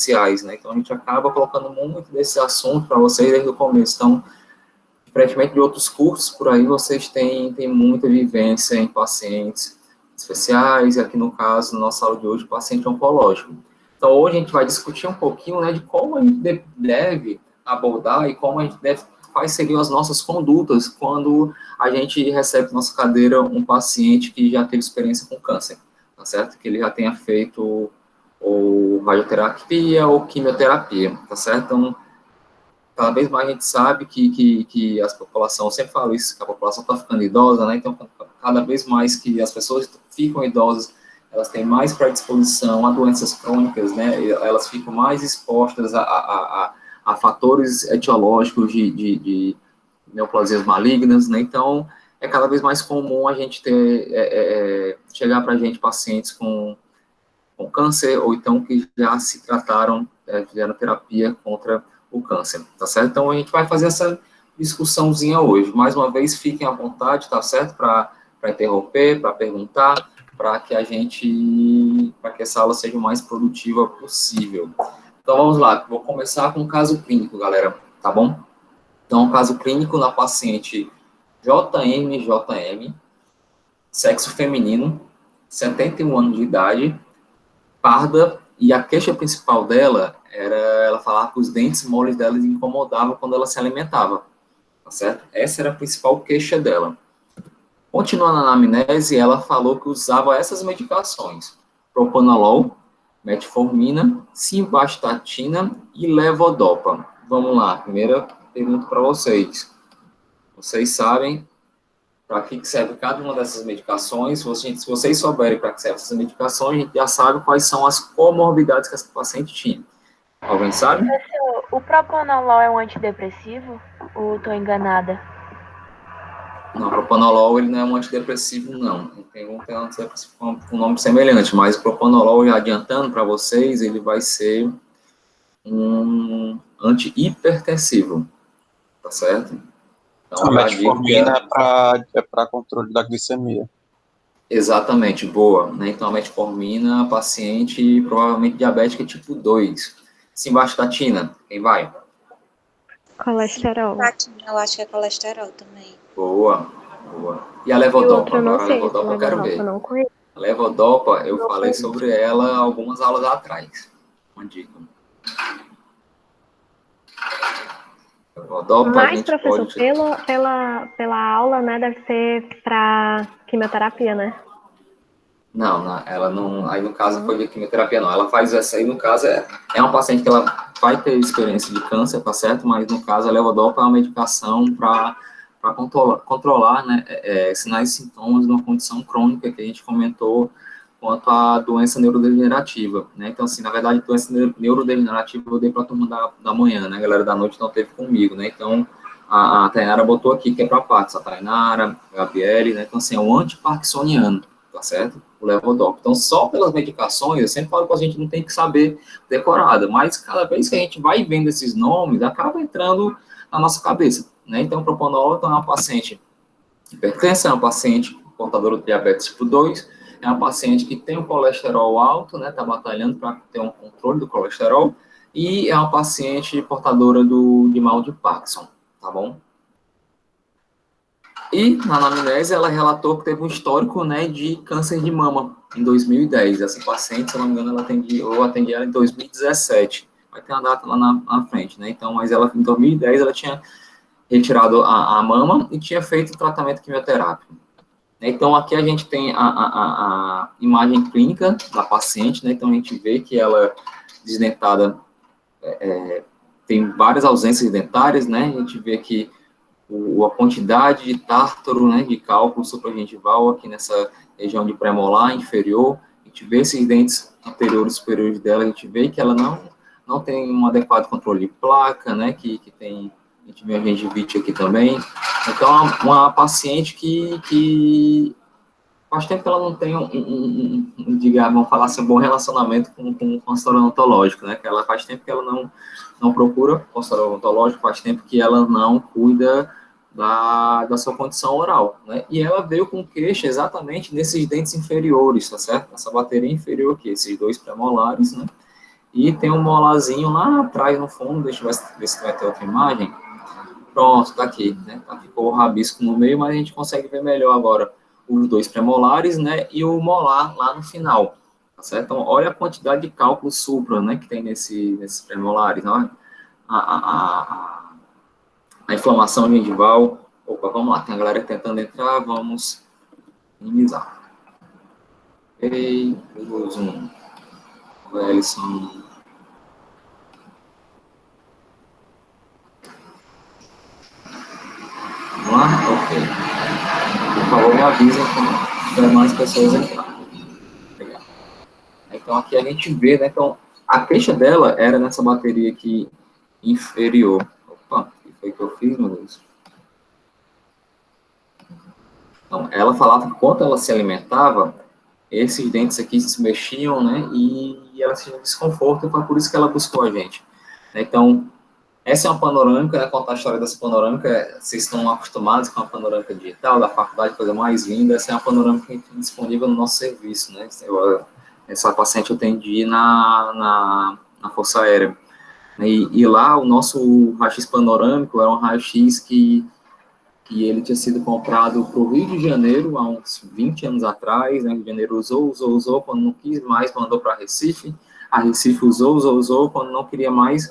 sociais, né? Então, a gente acaba colocando muito desse assunto para vocês desde o começo. Então, diferentemente de outros cursos por aí, vocês têm muita vivência em pacientes especiais, e aqui no caso, na nossa aula de hoje, paciente oncológico. Então, hoje a gente vai discutir um pouquinho, né, de como a gente deve abordar e como a gente deve, quais seriam as nossas condutas quando a gente recebe na nossa cadeira um paciente que já teve experiência com câncer, tá certo? Que ele já tenha feito ou radioterapia ou quimioterapia, tá certo? Então, cada vez mais a gente sabe que a população, eu sempre falo isso, que a população está ficando idosa, né? Então, cada vez mais que as pessoas ficam idosas, elas têm mais predisposição a doenças crônicas, né? Elas ficam mais expostas a fatores etiológicos de neoplasias malignas, né? Então, é cada vez mais comum a gente ter, chegar para a gente pacientes com câncer, ou então que já se trataram, fizeram terapia contra o câncer, tá certo? Então, a gente vai fazer essa discussãozinha hoje. Mais uma vez, fiquem à vontade, tá certo? Para interromper, para perguntar, para que essa aula seja o mais produtiva possível. Então, vamos lá. Vou começar com um caso clínico, galera, tá bom? Então, um caso clínico na paciente JM, sexo feminino, 71 anos de idade, parda, e a queixa principal dela era ela falar que os dentes moles dela incomodavam quando ela se alimentava, tá certo? Essa era a principal queixa dela. Continuando na anamnese, ela falou que usava essas medicações: propanolol, metformina, simvastatina e levodopa. Vamos lá, primeira pergunta para vocês. Vocês sabem para que serve cada uma dessas medicações? Se vocês souberem para que servem essas medicações, a gente já sabe quais são as comorbidades que essa paciente tinha. Alguém sabe? Professor, o propanolol é um antidepressivo? Ou estou enganada? Não, o propanolol ele não é um antidepressivo, não. Tem um antidepressivo com um nome semelhante, mas o propanolol, já adiantando para vocês, ele vai ser um antihipertensivo, tá certo? Então, A metformina é para controle da glicemia. Exatamente, boa. Né? Então, a metformina, paciente provavelmente diabética tipo 2. Simvastatina, quem vai? Colesterol. Eu acho que é colesterol também. Boa, boa. E a levodopa? Agora, a levodopa eu quero ver. Não conheço. A levodopa, eu falei sobre ela algumas aulas atrás. Uma dica. Levodopa, mas, professor, pela aula, né, deve ser para quimioterapia, né? Não, ela não. Aí no caso foi de quimioterapia, não. Ela faz essa aí, no caso, é uma paciente que ela vai ter experiência de câncer, tá certo? Mas no caso, a levodopa é uma medicação para controlar, né, sinais e sintomas de uma condição crônica que a gente comentou quanto à doença neurodegenerativa, né? Então, assim, na verdade, doença neurodegenerativa eu dei para a turma da manhã, né? A galera da noite não teve comigo, né? Então, a Tainara botou aqui que é para partes, a Tainara, a Gabriele, né? Então, assim, é um antiparkinsoniano, tá certo? O levodopa. Então, só pelas medicações, eu sempre falo que a gente não tem que saber decorada, mas cada vez que a gente vai vendo esses nomes, acaba entrando na nossa cabeça, né? Então, o propanolol então, é uma paciente hipertensa, é uma paciente portadora de diabetes tipo 2, é uma paciente que tem um colesterol alto, né? Está batalhando para ter um controle do colesterol, e é uma paciente portadora de mal de Parkinson, tá bom? E, na anamnese, ela relatou que teve um histórico, né, de câncer de mama em 2010. Essa paciente, se eu não me engano, eu atendi ela em 2017. Vai ter uma data lá na frente, né? Então, mas ela, em 2010, ela tinha retirado a mama e tinha feito o tratamento quimioterápico. Então, aqui a gente tem a imagem clínica da paciente, né? Então, a gente vê que ela, desdentada, tem várias ausências dentárias, né? A gente vê que a quantidade de tártaro, né, de cálculo supragengival aqui nessa região de premolar inferior, a gente vê esses dentes anteriores e superiores dela, a gente vê que ela não tem um adequado controle de placa, né, que tem, a gente vê a gengivite aqui também. Então, uma paciente que faz tempo que ela não tem digamos, vamos falar assim, um bom relacionamento com o consultório odontológico, né, que ela faz tempo que ela não procura consultório odontológico, faz tempo que ela não cuida da sua condição oral, né? E ela veio com queixa exatamente nesses dentes inferiores, tá certo? Essa bateria inferior aqui, esses dois premolares, né? e tem um molarzinho lá atrás no fundo, deixa eu ver se vai ter outra imagem. Pronto, tá aqui, né? Ficou o rabisco no meio, mas a gente consegue ver melhor agora os dois premolares, né? E o molar lá no final, tá certo? Então, olha a quantidade de cálculo supra, né? Que tem nesses premolares, olha. A inflamação gengival. Opa, vamos lá, tem a galera tentando entrar, vamos minimizar. E o zoom. Eles são... Vamos lá? Ok. Por favor, me avisem quando tiver mais pessoas entrar. Legal. Então, aqui a gente vê, né? Então, a queixa dela era nessa bateria aqui inferior. Opa, o que foi que eu fiz, meu Deus? Então, ela falava que quando ela se alimentava, esses dentes aqui se mexiam, né? E ela sentia desconforto, e foi por isso que ela buscou a gente. Então, essa é uma panorâmica, né? Contar a história dessa panorâmica, vocês estão acostumados com a panorâmica digital da faculdade, coisa mais linda. Essa é uma panorâmica que tem disponível no nosso serviço, né? Essa paciente eu atendi na Força Aérea. E lá o nosso raio-x panorâmico era um raio-x que ele tinha sido comprado para o Rio de Janeiro há uns 20 anos atrás, né? O Rio de Janeiro usou, quando não quis mais, mandou para Recife, a Recife usou, quando não queria mais,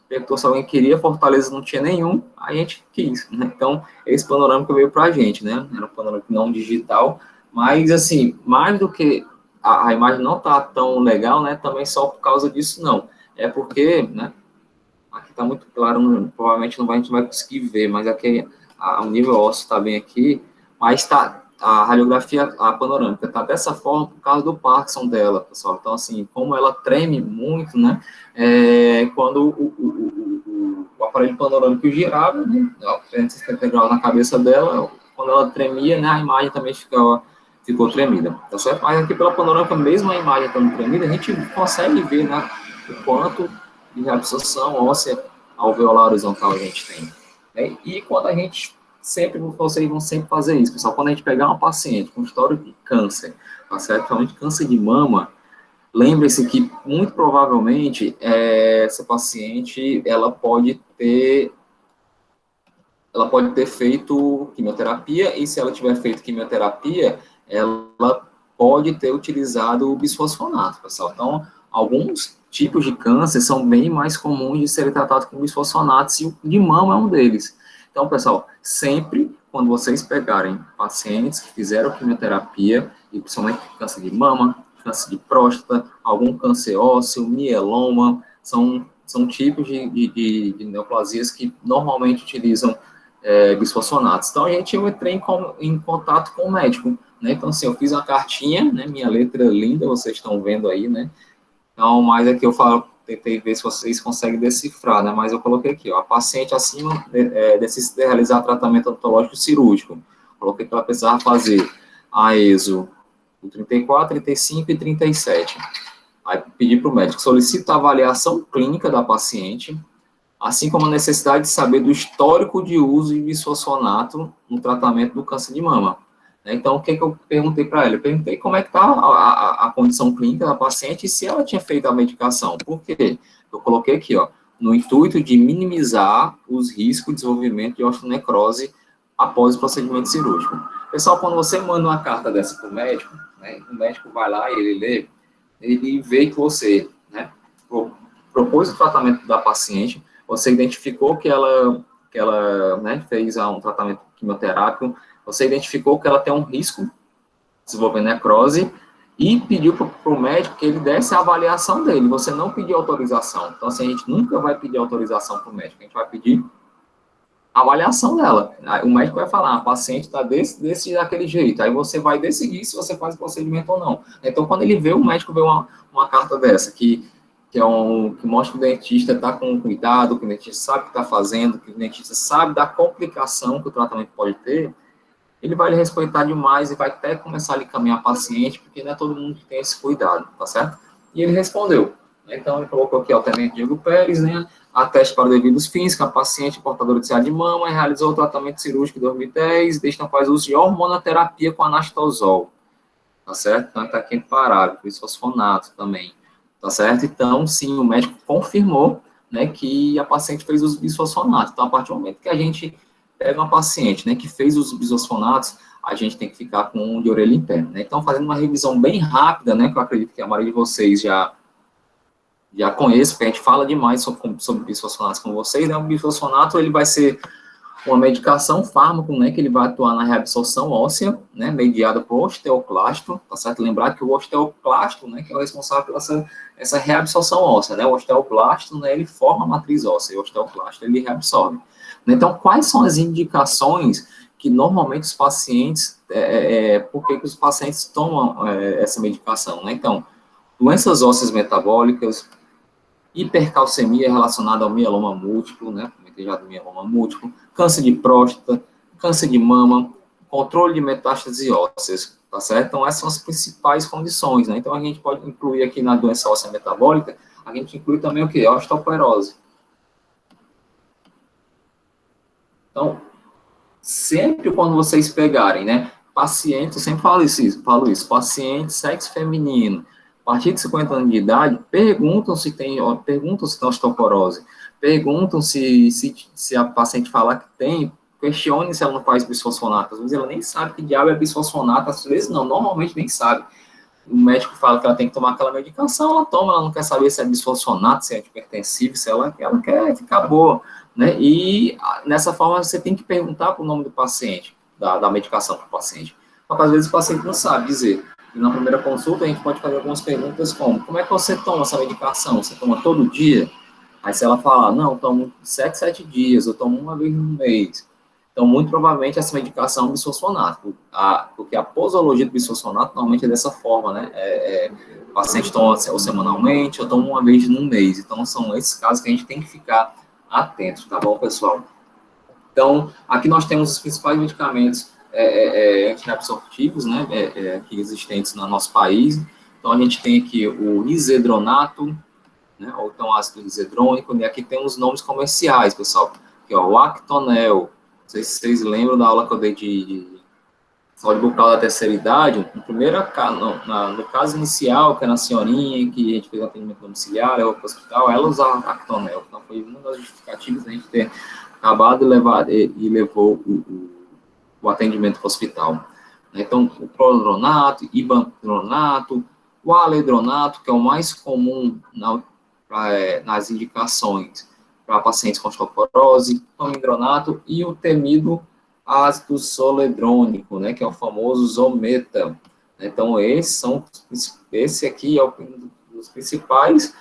perguntou se alguém queria, Fortaleza não tinha nenhum, a gente quis, né? Então, esse panorâmico veio para a gente, né? Era um panorâmico não digital, mas, assim, mais do que a imagem não tá tão legal, né? Também só por causa disso, não. É porque, né? Aqui está muito claro, provavelmente a gente não vai conseguir ver, mas aqui o nível ósseo está bem aqui, mas tá, a radiografia, a panorâmica está dessa forma por causa do Parkinson dela, pessoal. Então, assim, como ela treme muito, né, quando o aparelho panorâmico girava, né, 360 graus na cabeça dela, quando ela tremia, né, a imagem também ficou tremida, tá certo? Mas aqui pela panorâmica, mesmo a imagem estando tremida, a gente consegue ver, né, o quanto de absorção óssea alveolar horizontal a gente tem. E quando a gente vocês vão sempre fazer isso, pessoal, quando a gente pegar uma paciente com histórico de câncer, tá certo? Principalmente câncer de mama, lembre-se que, muito provavelmente, essa paciente, ela pode ter feito quimioterapia, e se ela tiver feito quimioterapia, ela pode ter utilizado o bisfosfonato, pessoal. Então, alguns tipos de câncer são bem mais comuns de serem tratados com bisfosfonatos, e o de mama é um deles. Então, pessoal, sempre quando vocês pegarem pacientes que fizeram quimioterapia, e principalmente câncer de mama, câncer de próstata, algum câncer ósseo, mieloma, são tipos de neoplasias que normalmente utilizam bisfosfonatos. Então, eu entrei em contato com o médico, né? Então, assim, eu fiz uma cartinha, né? Minha letra linda, vocês estão vendo aí, né? Então, mas aqui eu tentei ver se vocês conseguem decifrar, né? Mas eu coloquei aqui, ó, a paciente acima necessita realizar tratamento odontológico cirúrgico. Coloquei que ela precisava fazer a ESO 34, 35 e 37. Aí pedi para o médico, solicita a avaliação clínica da paciente, assim como a necessidade de saber do histórico de uso de bisfosfonato no tratamento do câncer de mama. Então, o que eu perguntei para ela? Eu perguntei como é que está a condição clínica da paciente e se ela tinha feito a medicação. Por quê? Eu coloquei aqui, ó, no intuito de minimizar os riscos de desenvolvimento de osteonecrose após o procedimento cirúrgico. Pessoal, quando você manda uma carta dessa para o médico, né, o médico vai lá e ele lê, ele vê que você, né, propôs o tratamento da paciente, você identificou que ela né, fez um tratamento quimioterápico, você identificou que ela tem um risco de desenvolver necrose e pediu para o médico que ele desse a avaliação dele. Você não pediu autorização. Então, assim, a gente nunca vai pedir autorização para o médico. A gente vai pedir a avaliação dela. O médico vai falar, a paciente está daquele jeito. Aí você vai decidir se você faz o procedimento ou não. Então, quando o médico vê uma carta dessa, que mostra que o dentista está com cuidado, que o dentista sabe o que está fazendo, que o dentista sabe da complicação que o tratamento pode ter, ele vai lhe respeitar demais e vai até começar a lhe caminhar paciente, porque não é todo mundo que tem esse cuidado, tá certo? E ele respondeu. Então, ele colocou aqui, ó, Tenente Diego Pérez, né, ateste para devidos fins, que a paciente portadora de CA de mama realizou o tratamento cirúrgico em 2010, desde então faz uso de hormonoterapia com anastosol, tá certo? Então, está aqui em parágrafo, bisfosfonato também. tá certo? Então, sim, o médico confirmou, né, que a paciente fez os bisfosfonatos. Então, a partir do momento que a gente pega uma paciente, né, que fez os bisfosfonatos, a gente tem que ficar com um de orelha em pé, né? Então, fazendo uma revisão bem rápida, né, que eu acredito que a maioria de vocês já conheço, porque a gente fala demais sobre bisfosfonatos com vocês, né? O bisfosfonato, ele vai ser uma medicação, fármaco, né, que ele vai atuar na reabsorção óssea, né, mediada por osteoclasto, tá certo? Lembrar que o osteoclasto, né, que é o responsável pela essa reabsorção óssea, né? O osteoclasto, né, ele forma a matriz óssea, e o osteoclasto, ele reabsorve. Então, quais são as indicações que normalmente os pacientes, por que os pacientes tomam essa medicação, né? Então, doenças ósseas metabólicas, hipercalcemia relacionada ao mieloma múltiplo, né? Comentei já do mieloma múltiplo, câncer de próstata, câncer de mama, controle de metástases ósseas, tá certo? Então, essas são as principais condições, né? Então, a gente pode incluir aqui na doença óssea metabólica, a gente inclui também o quê? A osteoporose. Então, sempre quando vocês pegarem, né, paciente, eu sempre falo isso, paciente, sexo feminino, a partir de 50 anos de idade, perguntam se tem osteoporose, perguntam se a paciente falar que tem, questione se ela não faz bisfosfonato, às vezes ela nem sabe que diabo é bisfosfonato, às vezes não, normalmente nem sabe. O médico fala que ela tem que tomar aquela medicação, ela toma, ela não quer saber se é bisfosfonato, se é antipertensivo, se ela quer ficar boa, né? E nessa forma você tem que perguntar para o nome do paciente, da medicação para o paciente. Porque às vezes o paciente não sabe dizer. E na primeira consulta a gente pode fazer algumas perguntas como é que você toma essa medicação? Você toma todo dia? Aí se ela falar, não, eu tomo 7 dias, eu tomo uma vez no mês. Então, muito provavelmente, essa medicação é um bisfosfonato, porque a posologia do bisfosfonato normalmente é dessa forma, né? O paciente toma ou semanalmente, ou toma uma vez no mês. Então, são esses casos que a gente tem que ficar atento, tá bom, pessoal? Então, aqui nós temos os principais medicamentos antiabsortivos, né, aqui existentes no nosso país. Então, a gente tem aqui o risedronato, né, ou então ácido risedrônico, e aqui tem os nomes comerciais, pessoal, que é o Actonel. Não sei se vocês lembram da aula que eu dei de saúde bucal da terceira idade. No caso inicial, que era a senhorinha, que a gente fez atendimento domiciliar, ela foi para o hospital, ela usava Actonel. Então, foi uma das justificativas da gente ter acabado e levou o atendimento para o hospital. Então, o clordronato, ibandronato, o aledronato, que é o mais comum nas indicações para pacientes com osteoporose, o amidronato e o temido ácido soledrônico, né, que é o famoso Zometa. Então, esse aqui é um dos principais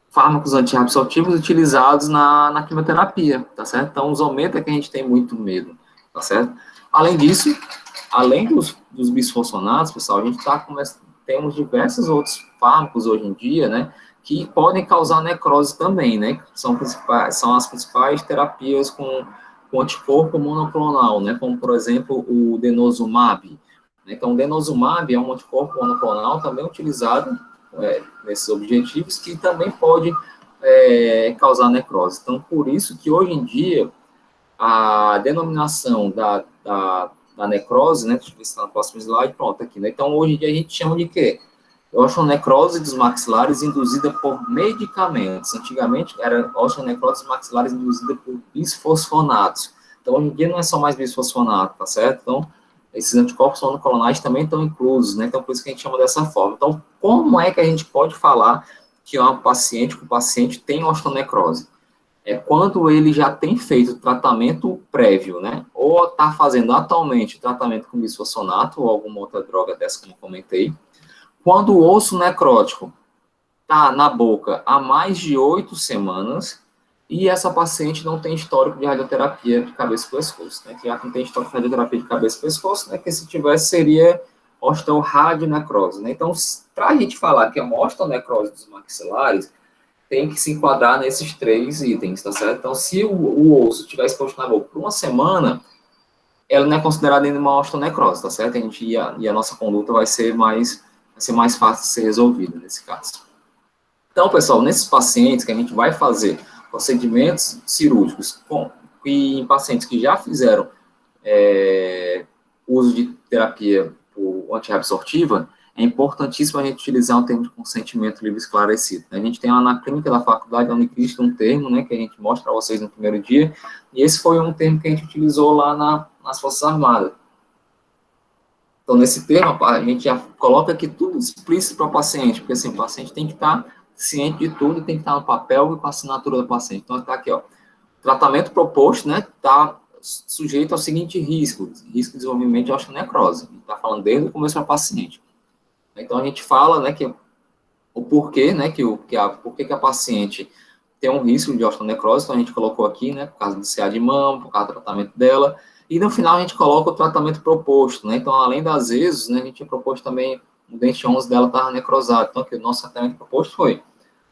fármacos antiabsortivos utilizados na quimioterapia, tá certo? Então, o Zometa é que a gente tem muito medo, tá certo? Além disso, além dos bisfosfonatos, pessoal, a gente temos diversos outros fármacos hoje em dia, né, que podem causar necrose também, né? São as principais terapias com anticorpo monoclonal, né? Como, por exemplo, o denosumab. Então, o denosumab é um anticorpo monoclonal também utilizado nesses objetivos, que também pode causar necrose. Então, por isso que hoje em dia, a denominação da necrose, né? Deixa eu ver se está no próximo slide, pronto, aqui, né? Então, hoje em dia a gente chama de quê? Osteonecrose dos maxilares induzida por medicamentos. Antigamente era osteonecrose dos maxilares induzida por bisfosfonatos. Então, hoje em dia não é só mais bisfosfonato, tá certo? Então, esses anticorpos monoclonais também estão inclusos, né? Então, por isso que a gente chama dessa forma. Então, como é que a gente pode falar que o paciente tem osteonecrose? É quando ele já tem feito tratamento prévio, né? Ou está fazendo atualmente tratamento com bisfosfonato ou alguma outra droga dessa que eu comentei. Quando o osso necrótico está na boca há mais de 8 semanas e essa paciente não tem histórico de radioterapia de cabeça e pescoço, né? Que já não tem histórico de radioterapia de cabeça e pescoço, né? Que se tivesse seria osteoradionecrose, né? Então, para a gente falar que é uma osteonecrose dos maxilares, tem que se enquadrar nesses 3 itens, tá certo? Então, se o osso estiver exposto na boca por 1 semana, ela não é considerada ainda uma osteonecrose, tá certo? E a nossa conduta vai ser mais fácil de ser resolvida nesse caso. Então, pessoal, nesses pacientes que a gente vai fazer procedimentos cirúrgicos em pacientes que já fizeram uso de terapia antirreabsortiva, é importantíssimo a gente utilizar um termo de consentimento livre esclarecido. A gente tem lá na clínica da faculdade da Unicristo um termo, né, que a gente mostra para vocês no primeiro dia, e esse foi um termo que a gente utilizou lá nas Forças Armadas. Então, nesse termo, a gente já coloca aqui tudo explícito para o paciente, porque assim, o paciente tem que estar ciente de tudo, tem que estar no papel e com a assinatura do paciente. Então, está aqui, ó, tratamento proposto, né, está sujeito ao seguinte risco de desenvolvimento de osteonecrose. A gente está falando desde o começo para o paciente. Então, a gente fala, né, que o porquê, né, por que a paciente tem um risco de osteonecrose, então a gente colocou aqui, né, por causa do CA de mama, por causa do tratamento dela, e no final a gente coloca o tratamento proposto, né, então além das vezes, né, a gente tinha proposto também, o dente 11 dela estava necrosado, então aqui o nosso tratamento proposto foi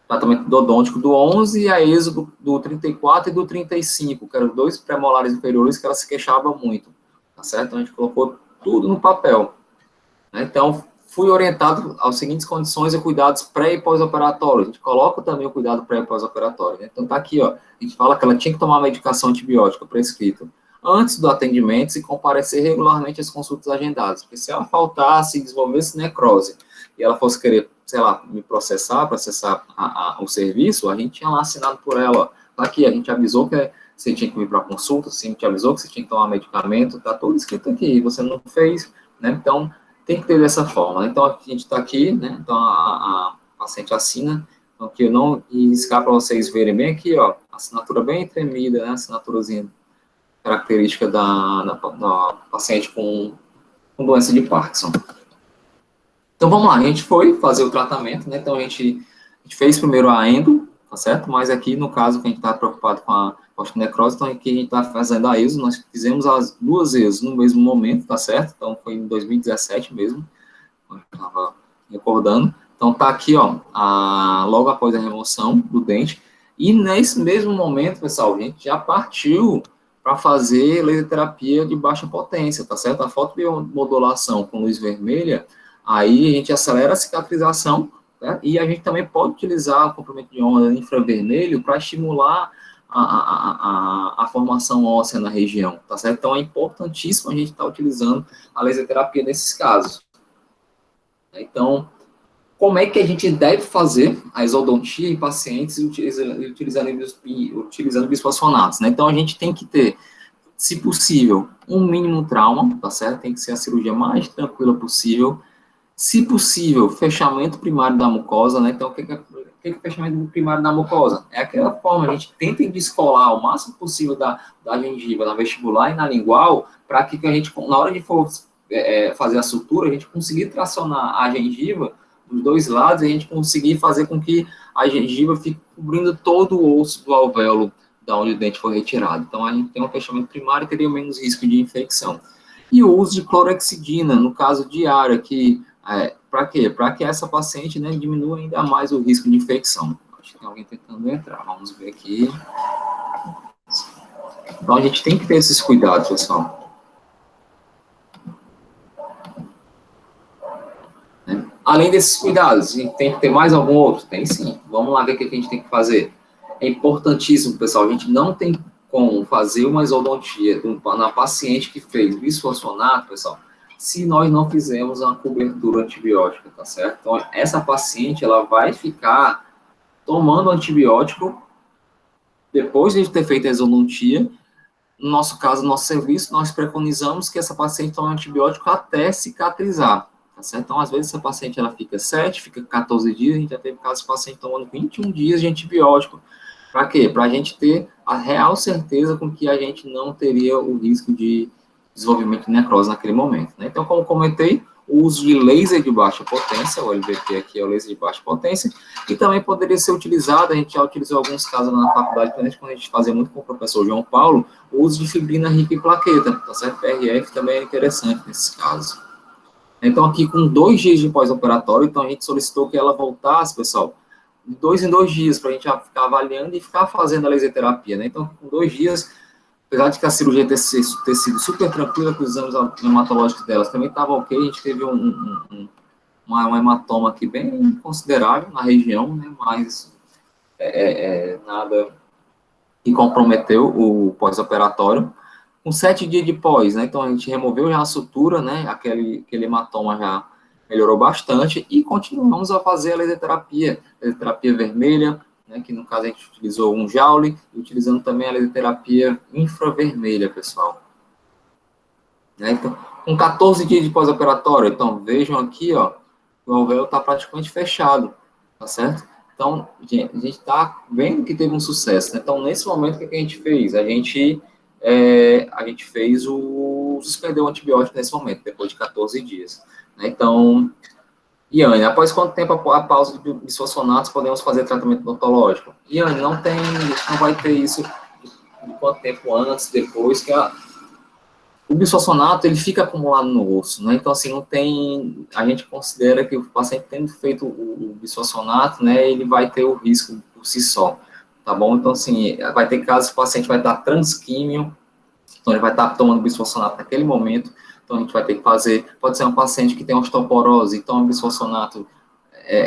tratamento endodôntico do 11 e a êxodo do 34 e do 35, que eram os dois premolares inferiores que ela se queixava muito, tá certo? Então a gente colocou tudo no papel, né, então fui orientado às seguintes condições e cuidados pré- e pós-operatórios. A gente coloca também o cuidado pré- e pós-operatório, né? Então, tá aqui, ó. A gente fala que ela tinha que tomar medicação antibiótica prescrita antes do atendimento e comparecer regularmente às consultas agendadas. Porque se ela faltasse, desenvolvesse necrose, e ela fosse querer, sei lá, me processar o serviço, a gente tinha lá assinado por ela, ó. Tá aqui, a gente avisou que você tinha que vir para consulta, a gente avisou que você tinha que tomar medicamento, tá tudo escrito aqui, você não fez, né? Então, tem que ter dessa forma. Então, a gente está aqui, né? Então, a paciente assina. Então, aqui eu não riscar para vocês verem bem aqui, ó, assinatura bem tremida, né? Assinaturazinha característica da paciente com doença de Parkinson. Então, vamos lá. A gente foi fazer o tratamento, né? Então, a gente fez primeiro a endo, tá certo? Mas aqui, no caso, que a gente está preocupado com a osteonecrose, então aqui a gente está fazendo a ESO, nós fizemos as duas ESO no mesmo momento, tá certo? Então, foi em 2017 mesmo, eu estava recordando. Então, tá aqui, ó, logo após a remoção do dente, e nesse mesmo momento, pessoal, a gente já partiu para fazer laser terapia de baixa potência, tá certo? A fotobiomodulação com luz vermelha, aí a gente acelera a cicatrização, né? E a gente também pode utilizar o comprimento de onda infravermelho para estimular a formação óssea na região, tá certo? Então, é importantíssimo a gente estar utilizando a laser terapia nesses casos. Então, como é que a gente deve fazer a exodontia em pacientes utilizando bisfosfonatos, né? Então, a gente tem que ter, se possível, um mínimo trauma, tá certo? Tem que ser a cirurgia mais tranquila possível. Se possível, fechamento primário da mucosa, né? Então, o que é o fechamento primário da mucosa? É aquela forma, a gente tenta descolar o máximo possível da gengiva na vestibular e na lingual, para que a gente, na hora de for fazer a sutura, a gente conseguir tracionar a gengiva dos dois lados e a gente conseguir fazer com que a gengiva fique cobrindo todo o osso do alvéolo da onde o dente foi retirado. Então, a gente tem um fechamento primário e teria menos risco de infecção. E o uso de clorexidina, no caso diário, que para quê? Para que essa paciente, né, diminua ainda mais o risco de infecção. Acho que tem alguém tentando entrar. Vamos ver aqui. Então, a gente tem que ter esses cuidados, pessoal. Né? Além desses cuidados, a gente tem que ter mais algum outro? Tem sim. Vamos lá ver o que a gente tem que fazer. É importantíssimo, pessoal. A gente não tem como fazer uma exodontia na paciente que fez bisfosfonato, pessoal, se nós não fizermos uma cobertura antibiótica, tá certo? Então, essa paciente, ela vai ficar tomando antibiótico depois de ter feito a exodontia. No nosso caso, no nosso serviço, nós preconizamos que essa paciente tome antibiótico até cicatrizar, tá certo? Então, às vezes, essa paciente, ela fica 7, fica 14 dias, a gente já teve casos de paciente tomando 21 dias de antibiótico. Para quê? Para a gente ter a real certeza com que a gente não teria o risco de desenvolvimento de necrose naquele momento, né? Então, como comentei, o uso de laser de baixa potência, o LBP aqui é o laser de baixa potência, e também poderia ser utilizado, a gente já utilizou alguns casos na faculdade, quando a gente fazia muito com o professor João Paulo, o uso de fibrina rica em plaqueta, tá certo? PRF também é interessante nesses casos. Então, aqui com 2 dias de pós-operatório, então a gente solicitou que ela voltasse, pessoal, de 2 em 2 dias, para a gente ficar avaliando e ficar fazendo a laser terapia, né? Então, com 2 dias, apesar de que a cirurgia ter sido super tranquila, que os exames hematológicos delas também estavam ok, a gente teve um hematoma aqui bem considerável na região, né? Mas nada que comprometeu o pós-operatório. Com 7 dias de pós, né? Então, a gente removeu já a sutura, né? Aquele hematoma já melhorou bastante, e continuamos a fazer a laserterapia vermelha, né, que no caso a gente utilizou um Joule, e utilizando também a laserterapia infravermelha, pessoal. Né, então, com 14 dias de pós-operatório, então vejam aqui, ó, o alvéolo está praticamente fechado, tá certo? Então, a gente está vendo que teve um sucesso, né? Então, nesse momento, o que a gente fez? A gente fez suspendeu o antibiótico nesse momento, depois de 14 dias. Né? Então, Iane, após quanto tempo a pausa de bisfosfonatos podemos fazer tratamento odontológico? Iane, não vai ter isso de quanto tempo antes, depois, que o bisfosfonato, ele fica acumulado no osso, né? Então, assim, a gente considera que o paciente tendo feito o bisfosfonato, né, ele vai ter o risco por si só, tá bom? Então, assim, vai ter casos que o paciente vai estar transquímio, então ele vai estar tomando bisfosfonato naquele momento, então a gente vai ter que fazer, pode ser um paciente que tem osteoporose, então bisfosfonato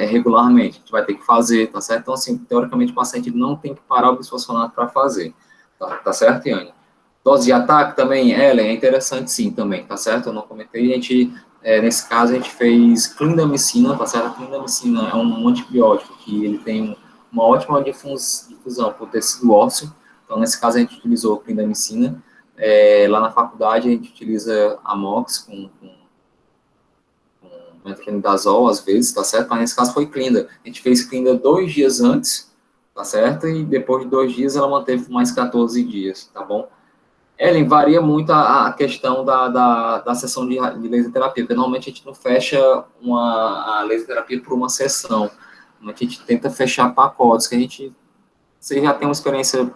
regularmente, a gente vai ter que fazer, tá certo? Então, assim, teoricamente, o paciente não tem que parar o bisfosfonato para fazer, tá certo, Iane? Dose de ataque também, Ellen, é interessante sim também, tá certo? Eu não comentei, a gente, nesse caso, a gente fez clindamicina, tá certo? A clindamicina é um antibiótico que ele tem uma ótima difusão por tecido ósseo, então, nesse caso, a gente utilizou clindamicina. Lá na faculdade, a gente utiliza Amox com metronidazol, às vezes, tá certo? Mas nesse caso foi clinda. A gente fez clinda 2 dias antes, tá certo? E depois de 2 dias, ela manteve mais 14 dias, tá bom? Ellen, varia muito a questão da sessão de laser terapia, porque normalmente a gente não fecha a laser terapia por uma sessão. A gente tenta fechar pacotes, que vocês já têm uma experiência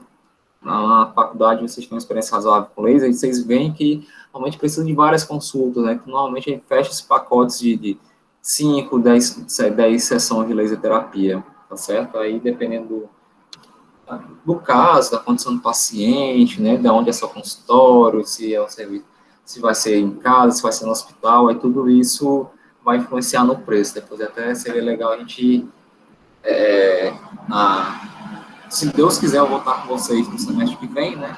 na faculdade, vocês têm uma experiência razoável com laser, e vocês veem que normalmente precisa de várias consultas, né? Então, normalmente a gente fecha esses pacotes de 5, 10 sessões de laser terapia, tá certo? Aí, dependendo do caso, da condição do paciente, né, de onde é seu consultório, se vai ser em casa, se vai ser no hospital, aí tudo isso vai influenciar no preço. Depois até seria legal a gente, se Deus quiser, eu vou estar com vocês no semestre que vem, né,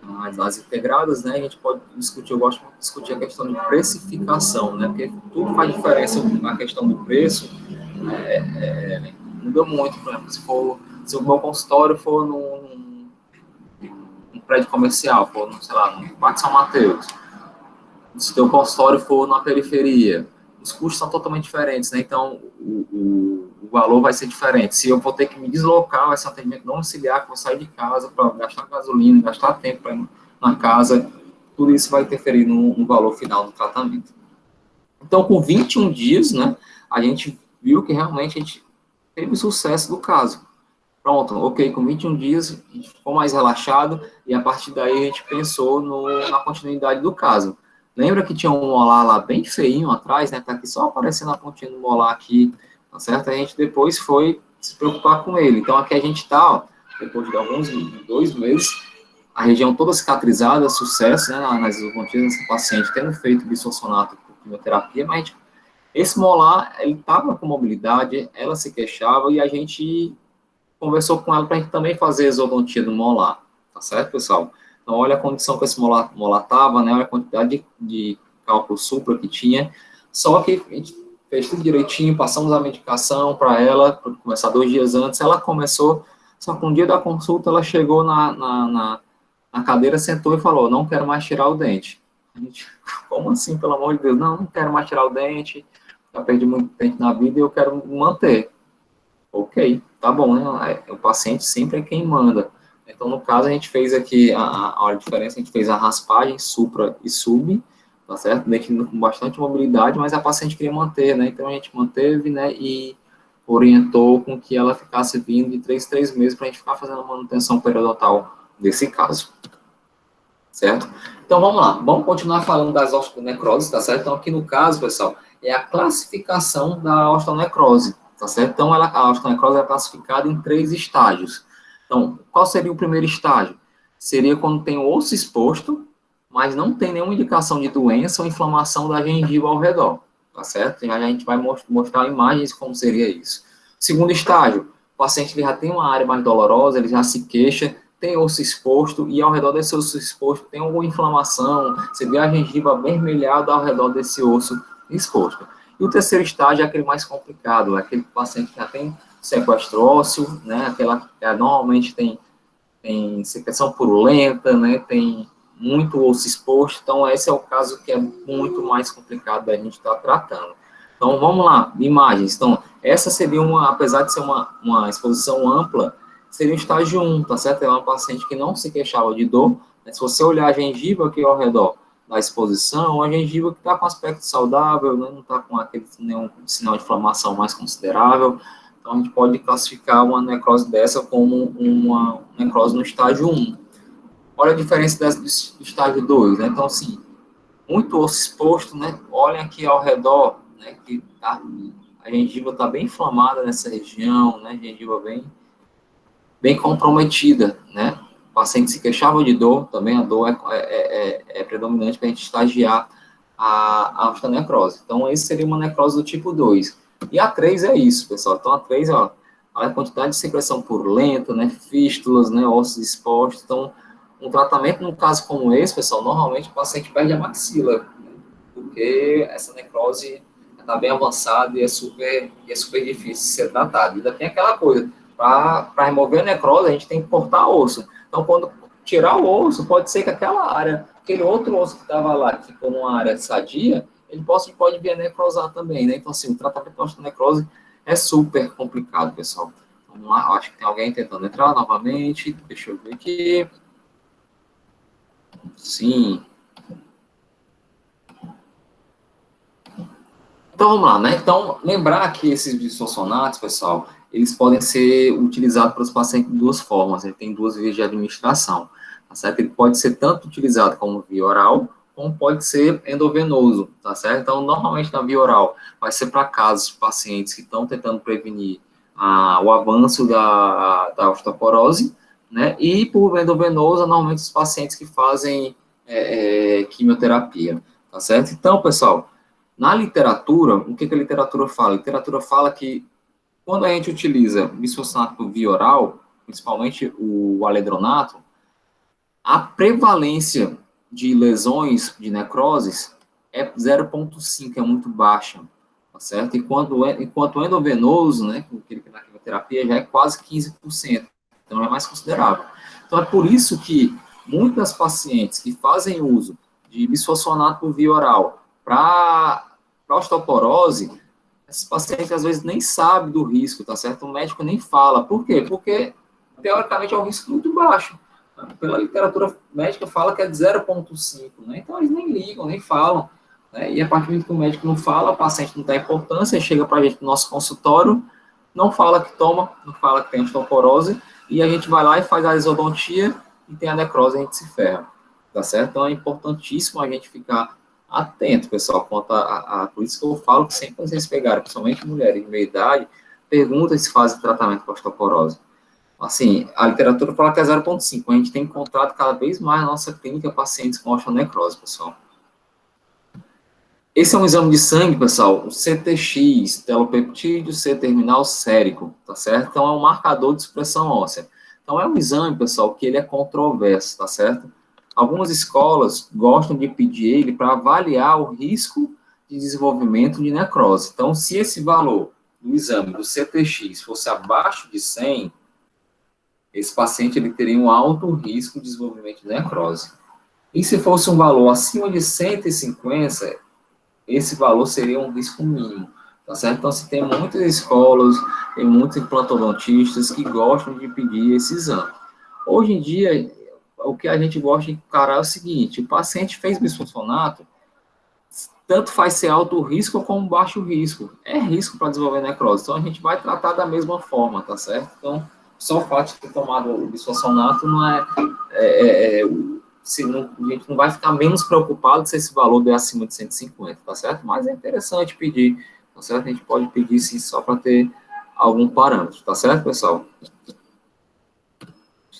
nas integradas, né, a gente pode discutir, eu gosto de discutir a questão de precificação, né, porque tudo faz diferença na questão do preço, muda muito, por exemplo, se o meu consultório for num prédio comercial, for, sei lá, no Parque São Mateus, se o teu consultório for na periferia, os custos são totalmente diferentes, né? Então, o valor vai ser diferente. Se eu vou ter que me deslocar, vai ser um atendimento domiciliar, que eu vou sair de casa para gastar gasolina, gastar tempo para ir na casa, tudo isso vai interferir no valor final do tratamento. Então, com 21 dias, né, a gente viu que realmente a gente teve o sucesso do caso. Pronto, ok, com 21 dias, a gente ficou mais relaxado, e a partir daí a gente pensou na continuidade do caso. Lembra que tinha um molar lá bem feinho atrás, né, tá aqui só aparecendo a pontinha do molar aqui, tá certo? A gente depois foi se preocupar com ele. Então, aqui a gente tá, ó, depois de 2 meses, a região toda cicatrizada, sucesso, né, nas odontias dessa paciente, tendo feito bisfosfonato por quimioterapia, mas esse molar, ele estava com mobilidade, ela se queixava, e a gente conversou com ela para a gente também fazer exodontia do molar, tá certo, pessoal? Então, olha a condição que esse molar estava, né? Olha a quantidade de cálculo supra que tinha. Só que a gente fez tudo direitinho, passamos a medicação para ela, para começar 2 dias antes. Ela começou, só que um dia da consulta, ela chegou na cadeira, sentou e falou: não quero mais tirar o dente. A gente, como assim, pelo amor de Deus? Não quero mais tirar o dente, já perdi muito tempo na vida e eu quero manter. Ok, tá bom, né? O paciente sempre é quem manda. Então, no caso, a gente fez aqui a diferença, a gente fez a raspagem supra e sub, tá certo? Dente com bastante mobilidade, mas a paciente queria manter, né? Então, a gente manteve, né? E orientou com que ela ficasse vindo de 3 meses para a gente ficar fazendo a manutenção periodontal desse caso. Certo? Então, vamos lá. Vamos continuar falando das osteonecroses, tá certo? Então, aqui no caso, pessoal, é a classificação da osteonecrose, tá certo? Então, a osteonecrose é classificada em 3 estágios. Então, qual seria o primeiro estágio? Seria quando tem o osso exposto, mas não tem nenhuma indicação de doença ou inflamação da gengiva ao redor, tá certo? E a gente vai mostrar imagens como seria isso. Segundo estágio, o paciente já tem uma área mais dolorosa, ele já se queixa, tem osso exposto, e ao redor desse osso exposto tem alguma inflamação, você vê a gengiva avermelhada ao redor desse osso exposto. E o terceiro estágio é aquele mais complicado, é aquele paciente que já tem sequestro ósseo, né, aquela que normalmente tem secreção purulenta, né, tem muito osso exposto, então esse é o caso que é muito mais complicado da gente estar tratando. Então, vamos lá, imagens. Então, essa seria apesar de ser uma exposição ampla, seria o estágio 1, tá certo? É uma paciente que não se queixava de dor, né? Se você olhar a gengiva aqui ao redor da exposição, a gengiva que está com aspecto saudável, né? Não está com nenhum sinal de inflamação mais considerável, então a gente pode classificar uma necrose dessa como uma necrose no estágio 1. Olha a diferença do estágio 2, né? Então, assim, muito osso exposto, né? Olhem aqui ao redor, né? Que a gengiva está bem inflamada nessa região, né? Gengiva bem comprometida, né? O paciente se queixava de dor, também a dor é predominante para a gente estagiar a osteonecrose. Então, esse seria uma necrose do tipo 2. E a 3 é isso, pessoal. Então, a 3, ó, a quantidade de secreção purulenta, né? Fístulas, né? Ossos expostos. Então, um tratamento num caso como esse, pessoal, normalmente o paciente perde a maxila, né? Porque essa necrose está bem avançada e é super difícil de ser tratada. Ainda tem aquela coisa, para remover a necrose, a gente tem que cortar osso. Então, quando tirar o osso, pode ser que aquela área, aquele outro osso que estava lá, que ficou numa área sadia, ele pode vir a necrosar também, né? Então, assim, o tratamento da osteonecrose é super complicado, pessoal. Vamos lá, acho que tem alguém tentando entrar novamente. Deixa eu ver aqui. Sim. Então, vamos lá, né? Então, lembrar que esses bisfosfonatos, pessoal, eles podem ser utilizados para os pacientes de duas formas. Ele tem duas vias de administração, tá certo? Ele pode ser tanto utilizado como via oral, como pode ser endovenoso, tá certo? Então, normalmente na via oral, vai ser para casos de pacientes que estão tentando prevenir o avanço da osteoporose, né? E por endovenosa, normalmente os pacientes que fazem quimioterapia, tá certo? Então, pessoal, na literatura, o que a literatura fala? A literatura fala que quando a gente utiliza bisfosfonato por via oral, principalmente o aledronato, a prevalência de lesões, de necroses, é 0,5, é muito baixa, tá certo? Enquanto o endovenoso, né, que na quimioterapia, já é quase 15%, então é mais considerável. Então é por isso que muitas pacientes que fazem uso de bisfosfonato por via oral para osteoporose, esses pacientes às vezes nem sabem do risco, tá certo? O médico nem fala. Por quê? Porque, teoricamente, é um risco muito baixo. Pela literatura médica fala que é de 0,5, né? Então eles nem ligam, nem falam, né? E a partir do momento que o médico não fala, o paciente não dá importância, chega para a gente no nosso consultório, não fala que toma, não fala que tem osteoporose, e a gente vai lá e faz a isodontia e tem a necrose, a gente se ferra, tá certo? Então é importantíssimo a gente ficar atento, pessoal, quanto por isso que eu falo que sempre que vocês pegarem, principalmente mulheres de meia idade, perguntem se fazem tratamento com osteoporose. Assim, a literatura fala que é 0,5, a gente tem encontrado cada vez mais na nossa clínica pacientes com osteonecrose, pessoal. Esse é um exame de sangue, pessoal, o CTX, telopeptídeo C-terminal sérico, tá certo? Então, é um marcador de expressão óssea. Então, é um exame, pessoal, que ele é controverso, tá certo? Algumas escolas gostam de pedir ele para avaliar o risco de desenvolvimento de necrose. Então, se esse valor do exame do CTX fosse abaixo de 100, esse paciente ele teria um alto risco de desenvolvimento de necrose. E se fosse um valor acima de 150, esse valor seria um risco mínimo, tá certo? Então, se tem muitas escolas, tem muitos implantodontistas que gostam de pedir esse exame. Hoje em dia, o que a gente gosta de encarar é o seguinte: o paciente fez bisfosfonato, tanto faz ser alto risco como baixo risco. É risco para desenvolver necrose. Então, a gente vai tratar da mesma forma, tá certo? Então, só o fato de ter tomado o bisfosfonato não a gente não vai ficar menos preocupado se esse valor der acima de 150, tá certo? Mas é interessante pedir, tá certo? A gente pode pedir sim só para ter algum parâmetro, tá certo, pessoal?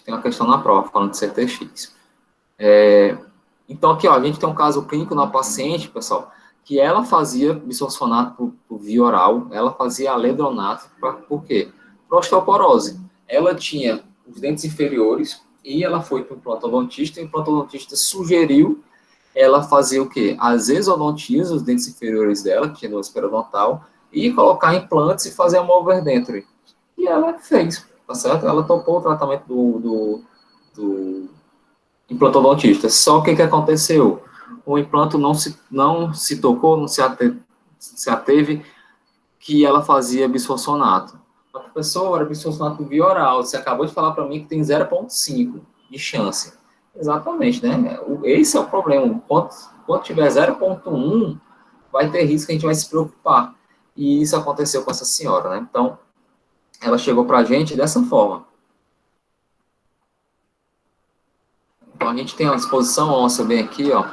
Tem uma questão na prova falando de CTX. Então, aqui, ó, a gente tem um caso clínico na paciente, pessoal, que ela fazia bisfosfonato por via oral, ela fazia aledronato, por quê? Para osteoporose. Ela tinha os dentes inferiores e ela foi para o implantodontista, e o implantodontista sugeriu ela fazia o quê? As exodontias, os dentes inferiores dela, que tinha no periodontal, e colocar implantes e fazer uma overdenture. E ela fez, tá certo? Ela topou o tratamento do implantodontista. Só que o que aconteceu? O implante não se tocou, não se ateve que ela fazia bisfosfonato. A professora, bisfosfonato via oral, você acabou de falar para mim que tem 0,5 de chance. Exatamente, né? Esse é o problema. Quando tiver 0,1, vai ter risco, a gente vai se preocupar. E isso aconteceu com essa senhora, né? Então, ela chegou para a gente dessa forma. Então, a gente tem uma disposição óssea bem aqui, ó.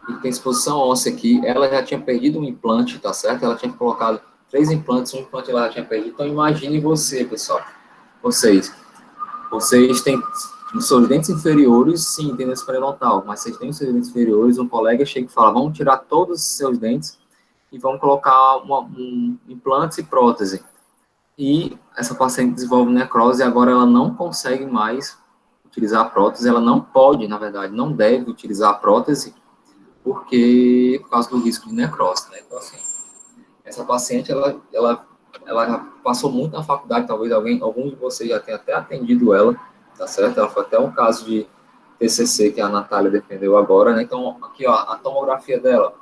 E tem exposição óssea aqui. Ela já tinha perdido um implante, tá certo? Ela tinha colocado 3 implantes, um implante ela já tinha perdido. Então, imagine você, pessoal. Vocês têm os seus dentes inferiores, sim, tem nesse periodontal, mas vocês têm os seus dentes inferiores, um colega chega e fala, vamos tirar todos os seus dentes e vamos colocar um implante e prótese. E essa paciente desenvolve necrose e agora ela não consegue mais utilizar a prótese, ela não pode, na verdade, não deve utilizar a prótese, por causa do risco de necrose, né? Então, assim, essa paciente, ela passou muito na faculdade, talvez alguns de vocês já tenham até atendido ela, tá certo? Ela foi até um caso de TCC que a Natália defendeu agora, né? Então, aqui, ó, a tomografia dela.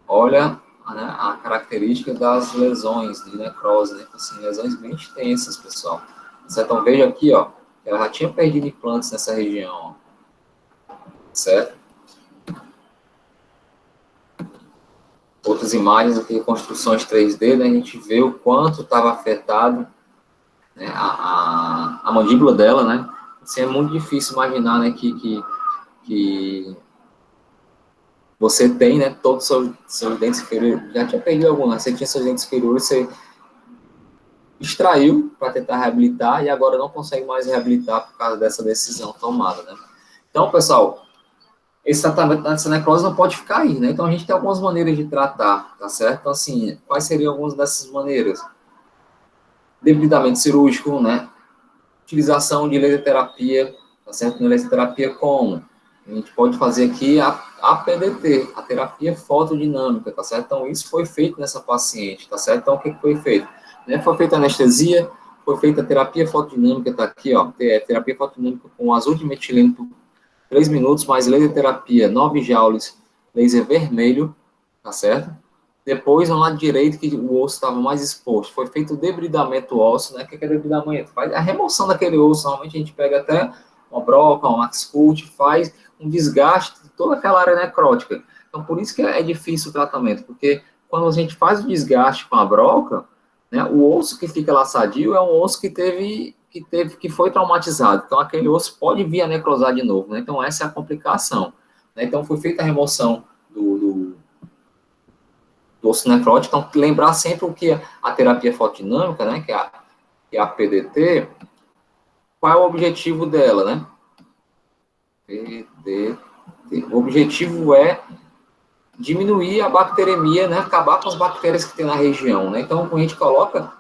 Olha, né, a característica das lesões de necrose, né? Então, assim, lesões bem extensas, pessoal. Certo? Então, veja aqui, ó, ela já tinha perdido implantes nessa região, ó. Certo? Outras imagens aqui, construções 3D, né, a gente vê o quanto estava afetado, né, a mandíbula dela, né? Assim, é muito difícil imaginar, né, que você tem, né, todos os seus dentes inferiores, já tinha perdido alguns, né? Você tinha seus dentes inferiores, você extraiu para tentar reabilitar e agora não consegue mais reabilitar por causa dessa decisão tomada, né? Então, pessoal, esse tratamento dessa necrose não pode ficar aí, né? Então, a gente tem algumas maneiras de tratar, tá certo? Então, assim, quais seriam algumas dessas maneiras? Debridamento cirúrgico, né? Utilização de laser terapia, tá certo? Na laser terapia como? A gente pode fazer aqui a PDT, a terapia fotodinâmica, tá certo? Então, isso foi feito nessa paciente, tá certo? Então, o que foi feito? Né? Foi feita a anestesia, foi feita a terapia fotodinâmica, tá aqui, ó, terapia fotodinâmica com azul de metileno por 3 minutos, mais laser terapia, 9 joules, laser vermelho, tá certo? Depois, no lado direito, que o osso estava mais exposto, foi feito o debridamento ósseo, né? O que é debridamento? Faz a remoção daquele osso, normalmente a gente pega até uma broca, uma maxcult, faz um desgaste de toda aquela área necrótica. Então, por isso que é difícil o tratamento, porque quando a gente faz o desgaste com a broca, né, o osso que fica lá sadio é um osso que foi traumatizado. Então, aquele osso pode vir a necrosar de novo, né? Então, essa é a complicação, né? Então, foi feita a remoção do osso necrótico. Então, lembrar sempre o que a terapia fotodinâmica, né, que é a PDT, qual é o objetivo dela, né? PDT. O objetivo é diminuir a bacteremia, né, acabar com as bactérias que tem na região, né? Então, quando a gente coloca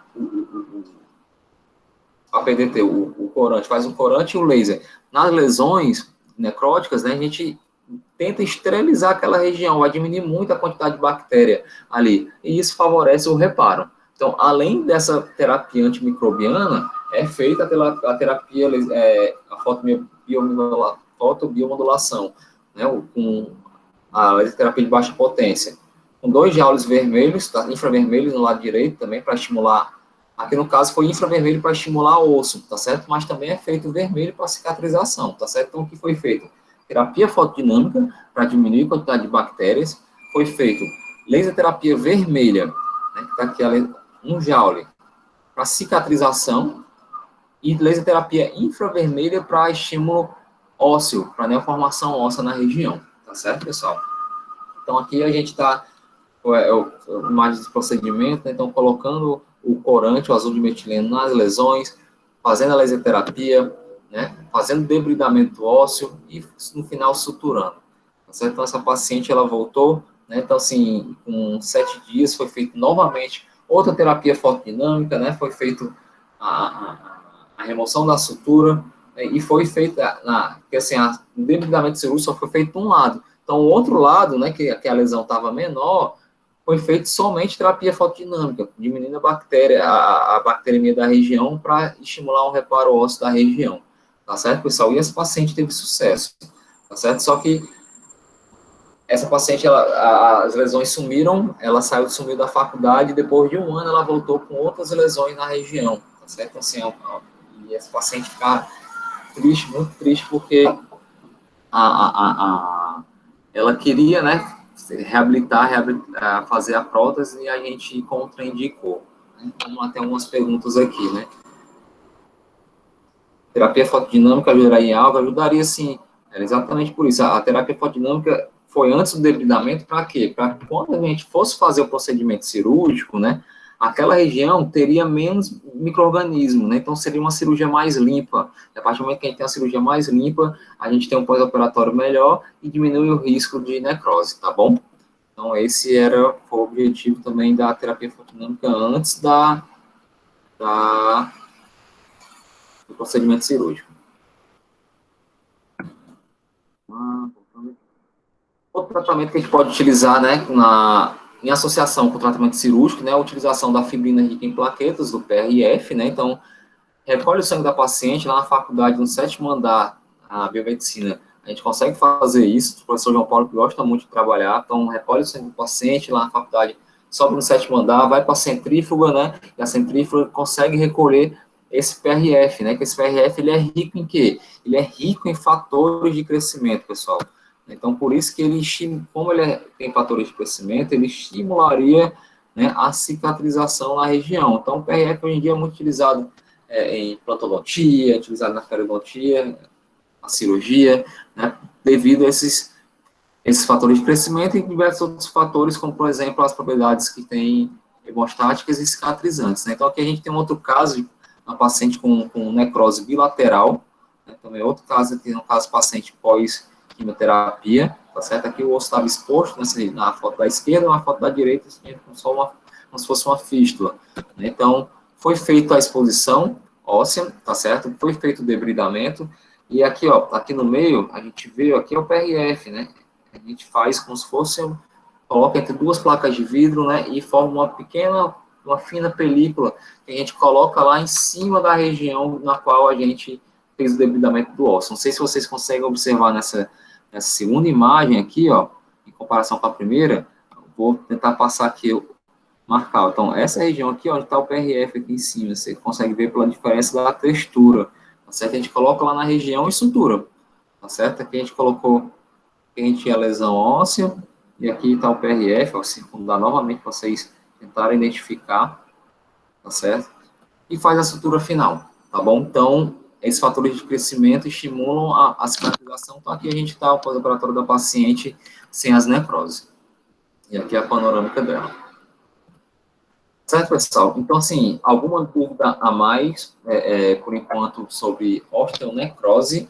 a PDT, o corante, faz um corante e o laser nas lesões necróticas, né, a gente tenta esterilizar aquela região, vai diminuir muito a quantidade de bactéria ali, e isso favorece o reparo. Então, além dessa terapia antimicrobiana, é feita a terapia, a fotobiomodulação, né, com a terapia de baixa potência, com 2 joules vermelhos, tá, infravermelhos no lado direito também, para estimular, aqui no caso foi infravermelho para estimular o osso, tá certo? Mas também é feito vermelho para cicatrização, tá certo? Então, o que foi feito? Terapia fotodinâmica para diminuir a quantidade de bactérias, foi feito laser terapia vermelha, né, que está aqui 1 joule, para cicatrização, e laser terapia infravermelha para estímulo ósseo, para neoformação óssea na região, tá certo, pessoal? Então, aqui a gente está, imagens de procedimento, né, então colocando o corante, o azul de metileno nas lesões, fazendo a laser terapia, né, fazendo debridamento ósseo e, no final, suturando. Tá certo? Então, essa paciente, ela voltou, né, então, assim, com 7 dias, foi feito novamente outra terapia fotodinâmica, né, foi feito a remoção da sutura, e foi feita, porque assim, o debridamento cirúrgico só foi feito um lado. Então, o outro lado, né, que a lesão estava menor, foi feito somente terapia fotodinâmica, diminuindo a bacteremia da região para estimular um reparo ósseo da região. Tá certo, pessoal? E esse paciente teve sucesso. Tá certo? Só que essa paciente, as lesões sumiram, ela sumiu da faculdade, e depois de um ano ela voltou com outras lesões na região. Tá certo? Assim, e esse paciente fica triste, muito triste, porque ela queria, né, reabilitar, fazer a prótese, e a gente contraindicou. Vamos até algumas perguntas aqui, né? Terapia fotodinâmica ajudaria em algo? Ajudaria sim. É exatamente por isso. A terapia fotodinâmica foi antes do debridamento, para quê? Para quando a gente fosse fazer o procedimento cirúrgico, né, aquela região teria menos micro-organismo, né, então seria uma cirurgia mais limpa. A partir do momento que a gente tem a cirurgia mais limpa, a gente tem um pós-operatório melhor e diminui o risco de necrose, tá bom? Então, esse foi o objetivo também da terapia fotodinâmica antes do procedimento cirúrgico. Outro tratamento que a gente pode utilizar, né, em associação com o tratamento cirúrgico, né, a utilização da fibrina rica em plaquetas, do PRF, né, então, recolhe o sangue da paciente lá na faculdade, no 7º andar, a biomedicina, a gente consegue fazer isso, o professor João Paulo que gosta muito de trabalhar, então, recolhe o sangue do paciente lá na faculdade, sobe no 7º andar, vai para a centrífuga, né, e a centrífuga consegue recolher esse PRF, né, que esse PRF, ele é rico em quê? Ele é rico em fatores de crescimento, pessoal. Então, por isso que ele, como ele tem fatores de crescimento, ele estimularia, né, a cicatrização na região. Então, o PRF hoje em dia é muito utilizado em plantodontia, utilizado na periodontia, na cirurgia, né, devido a esses fatores de crescimento e diversos outros fatores, como, por exemplo, as propriedades que têm hemostáticas e cicatrizantes. Né? Então, aqui a gente tem um outro caso de uma paciente com necrose bilateral, né, também outro caso aqui, no caso, paciente pós-quimioterapia, tá certo? Aqui o osso estava exposto, né, na foto da esquerda, na foto da direita, como se fosse uma fístula. Né? Então, foi feita a exposição óssea, tá certo? Foi feito o debridamento, e aqui, ó, aqui no meio, a gente vê, aqui é o PRF, né? A gente faz como se fosse, coloca entre duas placas de vidro, né, e forma uma fina película que a gente coloca lá em cima da região na qual a gente fez o debridamento do osso. Não sei se vocês conseguem observar nessa segunda imagem aqui, ó, em comparação com a primeira, vou tentar passar aqui, marcar. Então, essa região aqui, onde está o PRF aqui em cima, você consegue ver pela diferença da textura, tá certo? A gente coloca lá na região e sutura, tá certo? Aqui a gente colocou, aqui a gente tinha a lesão óssea, e aqui está o PRF, ó, circundar novamente para vocês tentarem identificar, tá certo? E faz a sutura final, tá bom? Então, esses fatores de crescimento estimulam a cicatrização. Então, aqui a gente está o pós-operatório da paciente sem as necroses. E aqui é a panorâmica dela. Certo, pessoal? Então, assim, alguma dúvida a mais, por enquanto, sobre osteonecrose?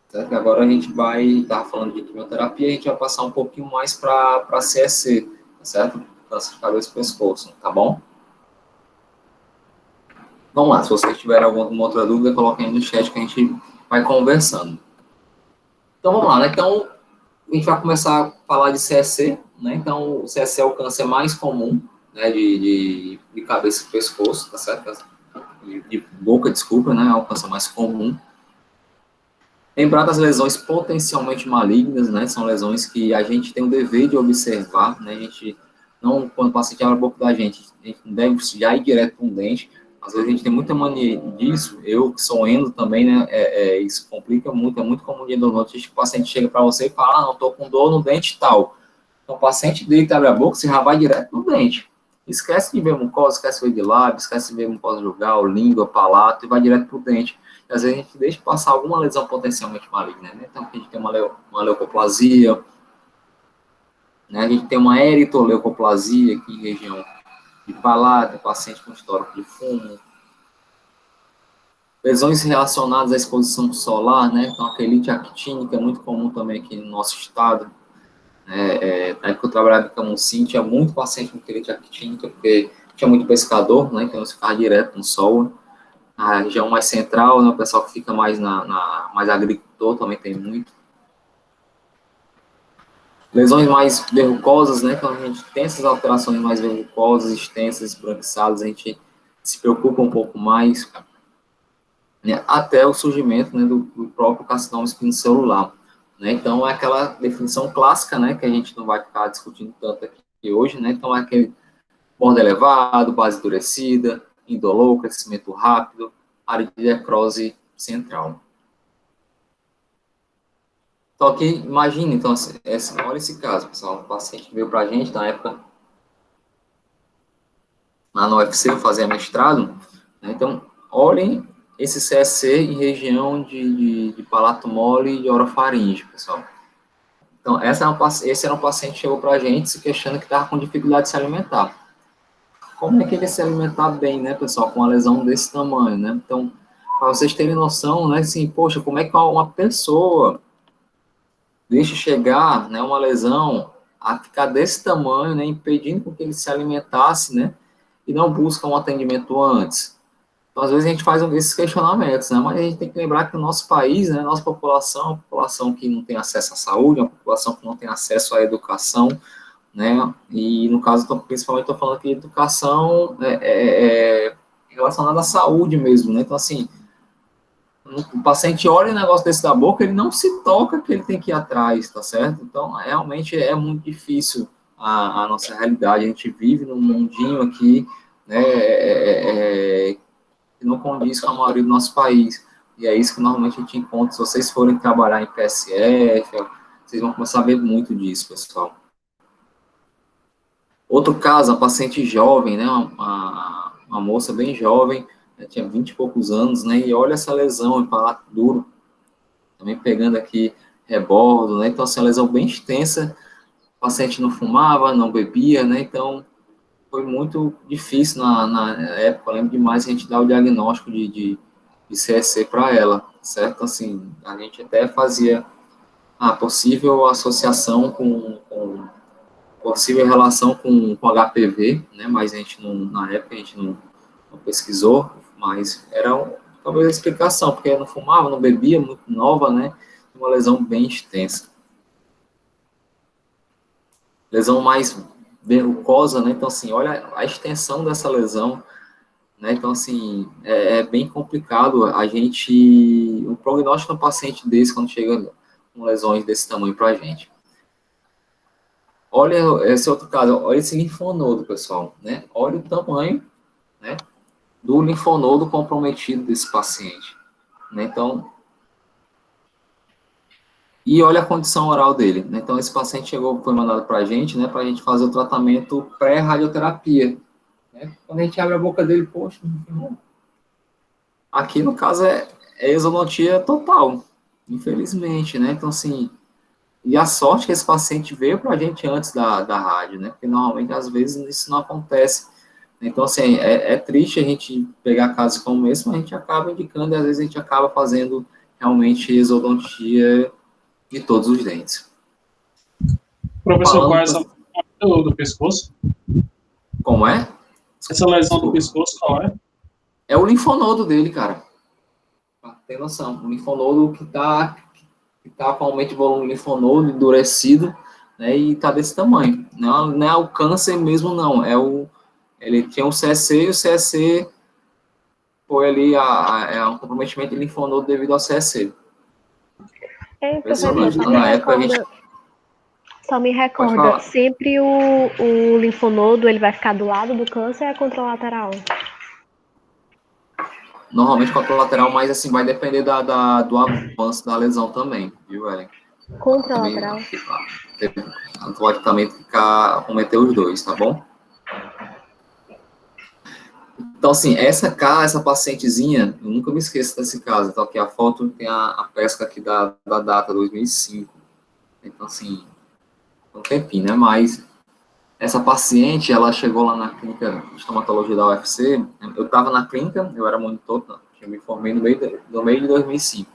Certo? Agora a gente vai estar falando de quimioterapia, a gente vai passar um pouquinho mais para CSC, tá certo? Câncer de cabeça e pescoço, tá bom? Vamos lá, se vocês tiverem alguma outra dúvida, coloquem aí no chat que a gente vai conversando. Então, vamos lá, né? Então, a gente vai começar a falar de CSC, né? Então, o CSC é o câncer mais comum, né, de cabeça e pescoço, tá certo? De boca, desculpa, né? É o câncer mais comum. Lembrar das lesões potencialmente malignas, né? São lesões que a gente tem o dever de observar, né? A gente não, quando o paciente abre a boca da gente, a gente não deve já ir direto para um dente. Às vezes a gente tem muita mania disso, eu que sou endo também, né, isso complica muito, é muito comum de endodontista que o paciente chega para você e fala, não, estou com dor no dente tal. Então o paciente deita, abre a boca, você já vai direto no dente. Esquece de ver mucosa, esquece de ver de lábio, esquece de ver mucosa jugal, língua, palato, e vai direto para o dente. E às vezes a gente deixa passar alguma lesão potencialmente maligna, né? Então a gente tem uma leucoplasia, né? A gente tem uma eritroleucoplasia aqui em região de palato, paciente com histórico de fumo. Lesões relacionadas à exposição solar, né? Então, a quelite actínica é muito comum também aqui no nosso estado. Na época que eu trabalhava em Camusim, tinha muito paciente com quelite actínica, porque tinha muito pescador, né? Então, eles ficavam direto no sol. a região mais central, né, o pessoal que fica mais mais agricultor também tem muito. Lesões mais verrucosas, né, quando a gente tem essas alterações mais verrucosas, extensas, esbranquiçadas, a gente se preocupa um pouco mais, né, até o surgimento, né, do próprio carcinoma espinocelular, né, então é aquela definição clássica, né, que a gente não vai ficar discutindo tanto aqui hoje, né, então é aquele bordo elevado, base endurecida, indolor, crescimento rápido, área de necrose central. Então, aqui, imagine, então, olha esse caso, pessoal, um paciente que veio para a gente, na época, lá no UFC, fazer mestrado, né, então, olhem esse CSC em região de palato mole e de orofaringe, pessoal. Então, esse era um paciente que chegou para a gente se questionando que estava com dificuldade de se alimentar. Como é que ele ia se alimentar bem, né, pessoal, com uma lesão desse tamanho, né? Então, para vocês terem noção, né, assim, poxa, como é que uma pessoa deixa chegar, né, uma lesão a ficar desse tamanho, né, impedindo que ele se alimentasse, né, e não busca um atendimento antes. Então, às vezes a gente faz esses questionamentos, né, mas a gente tem que lembrar que o nosso país, né, nossa população é uma população que não tem acesso à saúde, é uma população que não tem acesso à educação, né, e no caso, principalmente, estou falando aqui de educação relacionada à saúde mesmo, né, então, assim, o paciente olha um negócio desse da boca, ele não se toca que ele tem que ir atrás, tá certo? Então, realmente é muito difícil a nossa realidade, a gente vive num mundinho aqui, né, que não condiz com a maioria do nosso país, e é isso que normalmente a gente encontra, se vocês forem trabalhar em PSF, vocês vão começar a ver muito disso, pessoal. Outro caso, uma paciente jovem, né, uma moça bem jovem, tinha 20 e poucos anos, né, e olha essa lesão em palato duro, também pegando aqui rebordo, né, então essa lesão bem extensa, o paciente não fumava, não bebia, né, então foi muito difícil na época, eu lembro demais a gente dar o diagnóstico de CSC para ela, certo? Assim, a gente até fazia a possível associação com possível relação com HPV, né, mas a gente não, na época a gente não pesquisou, mas era talvez a explicação, porque não fumava, não bebia, muito nova, né, uma lesão bem extensa. Lesão mais verrucosa, né, então assim, olha a extensão dessa lesão, né, então assim, é bem complicado a gente, o prognóstico de um paciente desse, quando chega com lesões desse tamanho pra gente. Olha esse outro caso, olha esse linfonodo, pessoal, né, olha o tamanho, né, do linfonodo comprometido desse paciente, né, então, e olha a condição oral dele, né, então esse paciente foi mandado para a gente fazer o tratamento pré-radioterapia, né, quando a gente abre a boca dele, poxa, aqui no caso é exodontia total, infelizmente, né, então assim, e a sorte que esse paciente veio para a gente antes da rádio, né, porque normalmente às vezes isso não acontece. Então, assim, é triste a gente pegar casos como esse, mas a gente acaba indicando e às vezes a gente acaba fazendo realmente exodontia de todos os dentes. Professor, qual é essa lesão do pescoço? Como é? Essa lesão do pescoço, qual é? É o linfonodo dele, cara. Pra ter noção. O linfonodo que tá atualmente volume linfonodo endurecido, né, e tá desse tamanho. Não é o câncer mesmo, não. Ele tinha um CSC e o CSC foi ali um comprometimento de linfonodo devido ao CSC. Professor, só me Pode recorda, falar. sempre o linfonodo, ele vai ficar do lado do câncer ou é contralateral? Normalmente contralateral, mas assim, vai depender do avanço da lesão também, viu, Ellen? Contralateral. Pode também cometer os dois, tá bom? Então, assim, essa pacientezinha, eu nunca me esqueço desse caso. Então, aqui a foto tem a pesca aqui da data 2005. Então, assim, um tempinho, né? Mas essa paciente, ela chegou lá na clínica de estomatologia da UFC. Eu estava na clínica, eu era monitor, eu me formei no meio de 2005.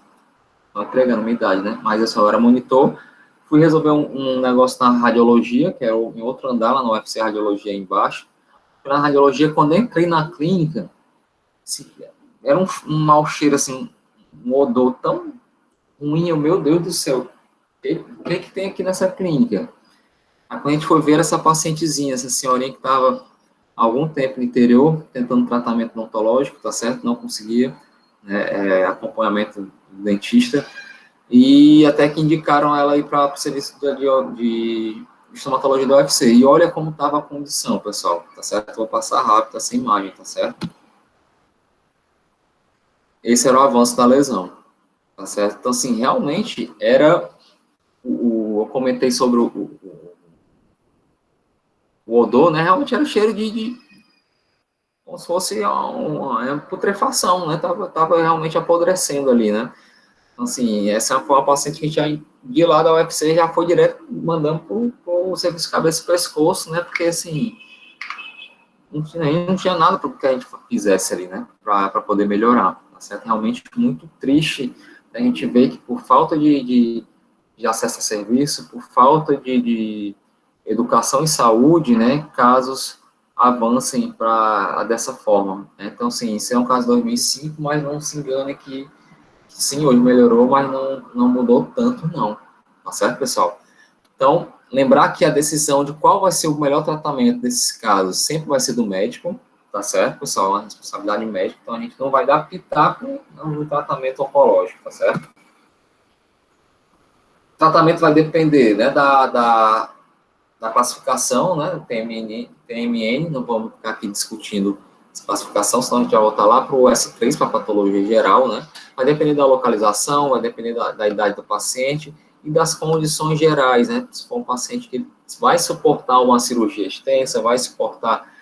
Estou entregando minha idade, né? Mas eu só era monitor. Fui resolver um negócio na radiologia, que era em outro andar, lá no UFC Radiologia embaixo. Na radiologia, quando eu entrei na clínica, era um mau cheiro, assim, um odor tão ruim, meu Deus do céu, o que tem aqui nessa clínica? Aí, quando a gente foi ver essa pacientezinha, essa senhorinha que estava há algum tempo no interior, tentando tratamento odontológico, tá certo? Não conseguia, né, acompanhamento do dentista, e até que indicaram ela ir para o serviço de estomatologia do UFC. E olha como estava a condição, pessoal, tá certo? Vou passar rápido essa imagem, tá certo? Esse era o avanço da lesão, tá certo? Então, assim, realmente era eu comentei sobre o odor, né? Realmente era cheiro de como se fosse uma putrefação, né? Tava realmente apodrecendo ali, né? Então, assim, essa foi uma paciente que a gente já, de lá da UFC, já foi direto mandando para o serviço cabeça e pescoço, né? Porque, assim, não tinha nada para que a gente fizesse ali, né? Para poder melhorar, tá certo? Realmente muito triste a gente ver que por falta de acesso a serviço, por falta de educação e saúde, né, casos avancem dessa forma. Né? Então, sim, isso é um caso de 2005, mas não se engane que sim, hoje melhorou, mas não mudou tanto, não. Tá certo, pessoal? Então, lembrar que a decisão de qual vai ser o melhor tratamento desses casos sempre vai ser do médico, tá certo, pessoal? É uma responsabilidade médica, então a gente não vai dar pitaco no tratamento oncológico, tá certo? O tratamento vai depender, né, da classificação, né, TMN, não vamos ficar aqui discutindo essa classificação, senão a gente vai voltar lá para o S3, para a patologia geral, né, vai depender da localização, vai depender da idade do paciente e das condições gerais, né, se for um paciente que vai suportar uma cirurgia extensa, vai suportar,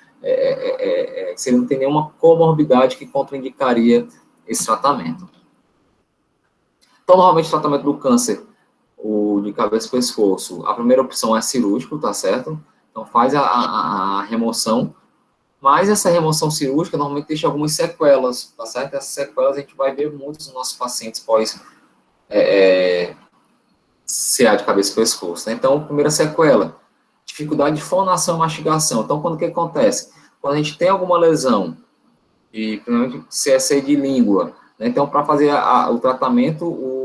se ele não tem nenhuma comorbidade que contraindicaria esse tratamento. Então, normalmente, o tratamento do câncer, o de cabeça e pescoço, a primeira opção é cirúrgico, tá certo? Então, faz a remoção, mas essa remoção cirúrgica normalmente deixa algumas sequelas, tá certo? Essas sequelas a gente vai ver muitos dos nossos pacientes pós CA de cabeça e pescoço, né? Então, primeira sequela, dificuldade de fonação e mastigação. Então, quando que acontece? Quando a gente tem alguma lesão, principalmente CSA de língua, né? Então, para fazer o tratamento, o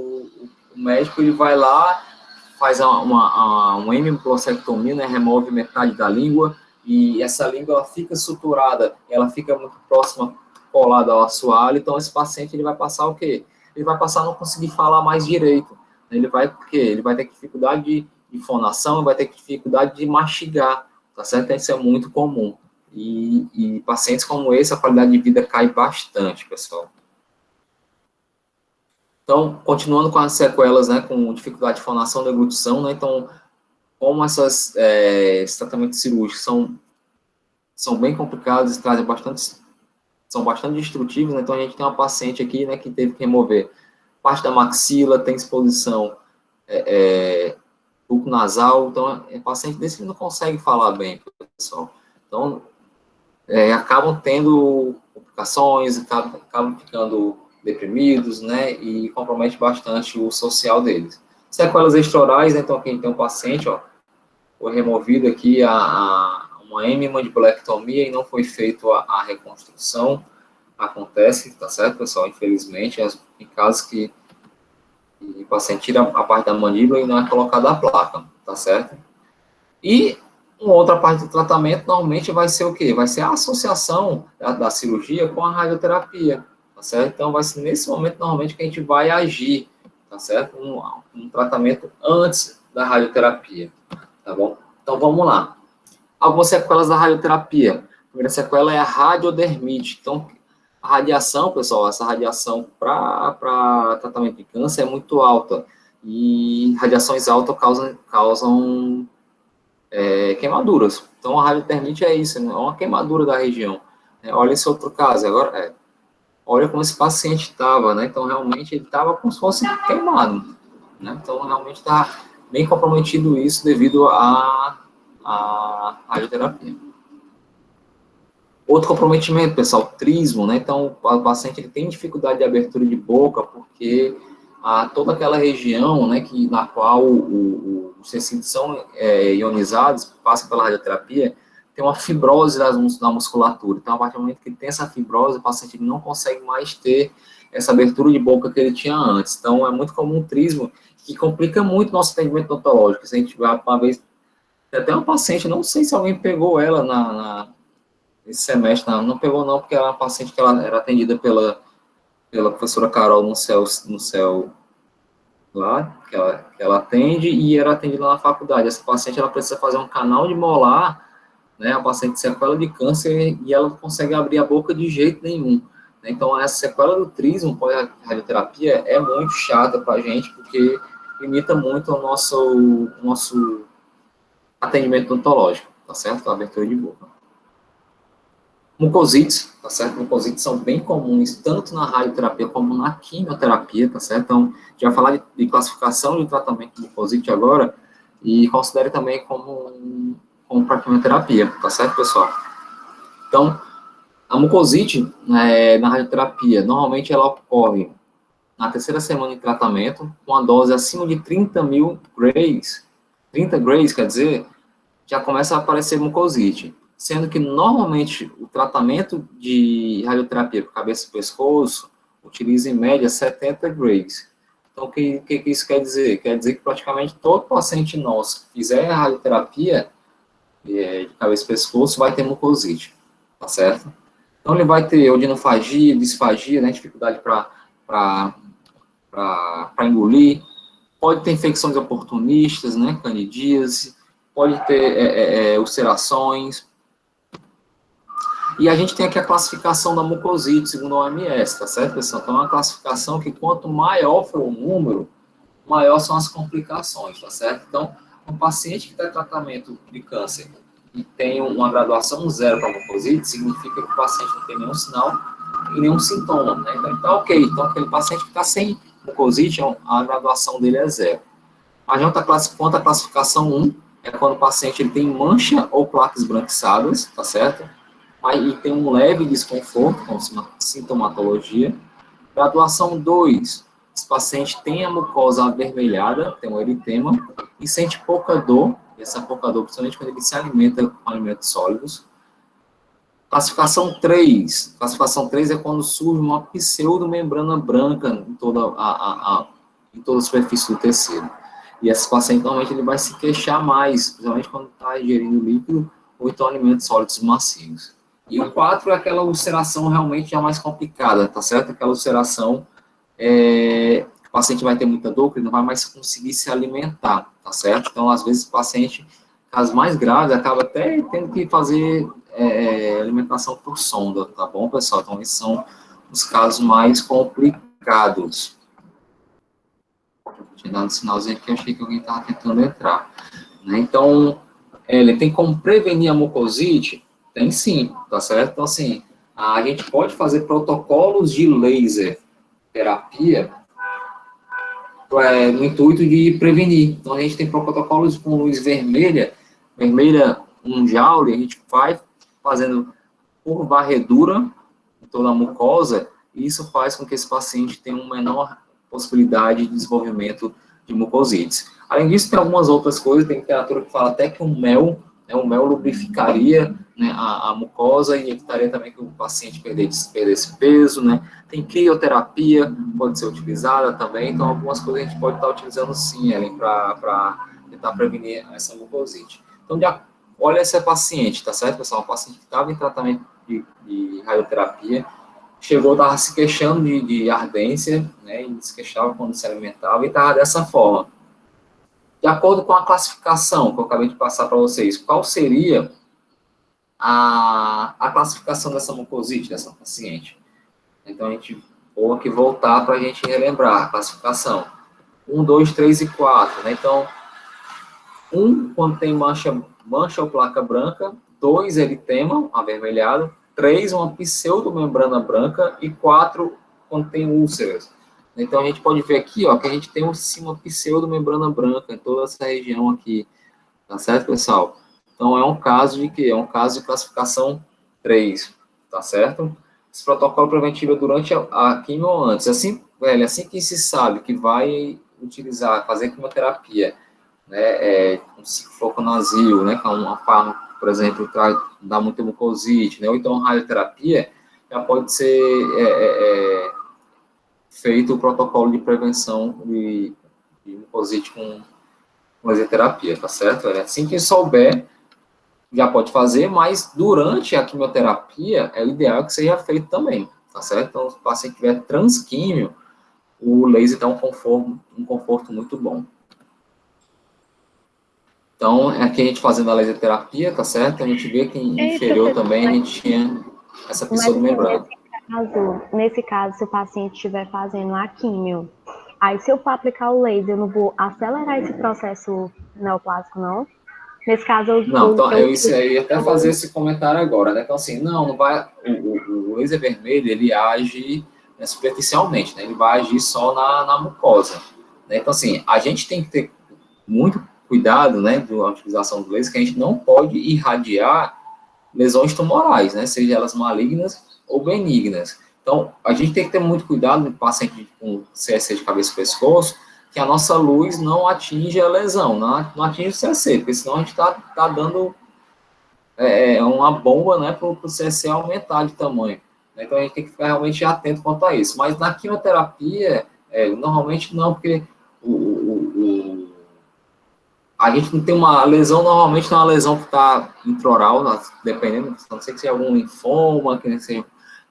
médico ele vai lá, faz uma hemiplocectomia, né? Remove metade da língua, e essa língua ela fica suturada, ela fica muito próxima, colada ao assoalho, então esse paciente ele vai passar o quê? Ele vai passar a não conseguir falar mais direito. Ele vai ter dificuldade de fonação, vai ter dificuldade de mastigar, tá certo? Isso é muito comum. E pacientes como esse, a qualidade de vida cai bastante, pessoal. Então, continuando com as sequelas, né, com dificuldade de fonação, deglutição, né, então, como esses tratamentos cirúrgicos são bem complicados e são bastante destrutivos, né, então a gente tem uma paciente aqui, né, que teve que remover parte da maxila, tem exposição buco-nasal, então, paciente desse que não consegue falar bem, pessoal. Então, acabam tendo complicações, acabam ficando deprimidos, né, e compromete bastante o social deles. Sequelas extraorais, né, então aqui a gente tem um paciente, ó, foi removido aqui uma hemimandibulectomia e não foi feita a reconstrução, acontece, tá certo, pessoal, infelizmente, em casos que o paciente tira a parte da mandíbula e não é colocada a placa, tá certo? E uma outra parte do tratamento, normalmente, vai ser o quê? Vai ser a associação da cirurgia com a radioterapia, tá certo? Então, vai ser nesse momento, normalmente, que a gente vai agir, tá certo? Um tratamento antes da radioterapia, tá bom? Então, vamos lá. Algumas sequelas da radioterapia. A primeira sequela é a radiodermite. Então, a radiação, pessoal, essa radiação para tratamento de câncer é muito alta. E radiações altas causam queimaduras. Então, a radiodermite é isso, né? É uma queimadura da região. Olha esse outro caso. Agora, olha como esse paciente estava, né? Então, realmente, ele estava como se fosse queimado, né? Então, realmente está bem comprometido isso devido à radioterapia. Outro comprometimento, pessoal, trismo, né? Então, o paciente ele tem dificuldade de abertura de boca porque toda aquela região, né, na qual os tecidos são ionizados, passa pela radioterapia, tem uma fibrose na musculatura. Então, a partir do momento que tem essa fibrose, o paciente não consegue mais ter essa abertura de boca que ele tinha antes. Então, é muito comum um trismo que complica muito o nosso atendimento odontológico. Se a gente vai uma vez, tem até uma paciente, não sei se alguém pegou ela nesse semestre, não pegou não, porque ela é uma paciente que ela era atendida pela professora Carol no céu lá, que ela atende, e era atendida na faculdade. Essa paciente, ela precisa fazer um canal de molar, né, a paciente sequela de câncer, e ela não consegue abrir a boca de jeito nenhum. Então, essa sequela do trismo pós-radioterapia é muito chata para a gente, porque limita muito o nosso atendimento odontológico, tá certo? A abertura de boca. Mucosites, tá certo? Mucosites são bem comuns, tanto na radioterapia como na quimioterapia, tá certo? Então, já vai falar de classificação de tratamento de mucosite agora, e considere também como para quimioterapia, tá certo, pessoal? Então, a mucosite, na radioterapia, normalmente ela ocorre na terceira semana de tratamento, com a dose acima de 30.000 grays. 30 grays, quer dizer, já começa a aparecer mucosite. Sendo que, normalmente, o tratamento de radioterapia por cabeça e pescoço utiliza, em média, 70 grays. Então, o que isso quer dizer? Quer dizer que, praticamente, todo paciente nosso que fizer radioterapia de cabeça e pescoço vai ter mucosite, tá certo? Então, ele vai ter odinofagia, disfagia, né, dificuldade para engolir, pode ter infecções oportunistas, né, candidíase, pode ter ulcerações. E a gente tem aqui a classificação da mucosite, segundo a OMS, tá certo, pessoal? Então, é uma classificação que quanto maior for o número, maior são as complicações, tá certo? Então, um paciente que está em tratamento de câncer e tem uma graduação 0 para mucosite, significa que o paciente não tem nenhum sinal e nenhum sintoma, né? Então, está ok. Então, aquele paciente que está sem mucosite, a graduação dele é 0. Mas quanto à classificação 1, é quando o paciente ele tem mancha ou placas esbranquiçadas, tá certo? Aí tem um leve desconforto, com sintomatologia. Graduação 2, esse paciente tem a mucosa avermelhada, tem um eritema, e sente pouca dor, e essa pouca dor, principalmente quando ele se alimenta com alimentos sólidos. Classificação 3 é quando surge uma pseudomembrana branca em toda a superfície do tecido. E esse paciente, normalmente, ele vai se queixar mais, principalmente quando está ingerindo líquido ou então alimentos sólidos macios. E o 4 é aquela ulceração realmente já mais complicada, tá certo? Aquela ulceração, o paciente vai ter muita dor, ele não vai mais conseguir se alimentar, tá certo? Então, às vezes, o paciente, caso mais grave, acaba até tendo que fazer alimentação por sonda, tá bom, pessoal? Então, esses são os casos mais complicados. Tinha dado um sinalzinho aqui, eu achei que alguém estava tentando entrar. Né? Então, ele tem como prevenir a mucosite? Tem sim, tá certo? Então, assim, a gente pode fazer protocolos de laser terapia no intuito de prevenir. Então, a gente tem protocolos com luz vermelha 1 joule, a gente vai fazendo por varredura em toda a mucosa, e isso faz com que esse paciente tenha uma menor possibilidade de desenvolvimento de mucosites. Além disso, tem algumas outras coisas, tem literatura que fala até que o mel lubrificaria, né, a mucosa e evitaria também que o paciente perdesse peso, né? Tem crioterapia, pode ser utilizada também, então algumas coisas a gente pode estar utilizando sim, Ellen, para tentar prevenir essa mucosite. Então, olha essa paciente, tá certo, pessoal? Uma paciente que estava em tratamento de radioterapia, estava se queixando de ardência, né, e se queixava quando se alimentava, e estava dessa forma. De acordo com a classificação que eu acabei de passar para vocês, qual seria a classificação dessa mucosite, dessa paciente? Então, a gente vou aqui voltar para a gente relembrar a classificação. 1, 2, 3 e 4, né? Então, 1, quando tem mancha ou placa branca, 2, eritema, avermelhado, 3, uma pseudomembrana branca, e 4, quando tem úlceras. Então, a gente pode ver aqui, ó, que a gente tem uma pseudomembrana branca em toda essa região aqui, tá certo, pessoal? Então, é um caso de quê? É um caso de classificação 3, tá certo? Esse protocolo preventivo é durante a quimio ou antes. Assim que se sabe que vai fazer quimioterapia, né, com ciclofluconazil, né, que é um fármaco por exemplo, dá muita mucosite, né? Ou então radioterapia, já pode ser feito o protocolo de prevenção de mucosite com laser terapia, tá certo? Assim que souber, já pode fazer, mas durante a quimioterapia, é o ideal que seja feito também, tá certo? Então, se o paciente tiver transquímio, o laser dá um conforto muito bom. Então, aqui a gente fazendo a laser terapia, tá certo? A gente vê que em inferior também a gente tinha essa pseudomembrana. Nesse caso, se o paciente estiver fazendo a químio, aí se eu for aplicar o laser, eu não vou acelerar esse processo neoplásico, não? Nesse caso, não, então eu ia até fazer esse comentário agora, né? Então, assim, não vai. O laser vermelho, ele age, né, superficialmente, né? Ele vai agir só na mucosa. Né? Então, assim, a gente tem que ter muito cuidado, né, da utilização do laser, que a gente não pode irradiar lesões tumorais, né? Seja elas malignas ou benignas. Então, a gente tem que ter muito cuidado no paciente com CSC de cabeça e pescoço, que a nossa luz não atinge a lesão, não atinge o CSC, porque senão a gente está dando uma bomba, né, para o CSC aumentar de tamanho. Então, a gente tem que ficar realmente atento quanto a isso. Mas na quimioterapia, normalmente não, porque a gente não tem uma lesão, normalmente não é uma lesão que está intraoral, dependendo, não sei se é algum linfoma, que seja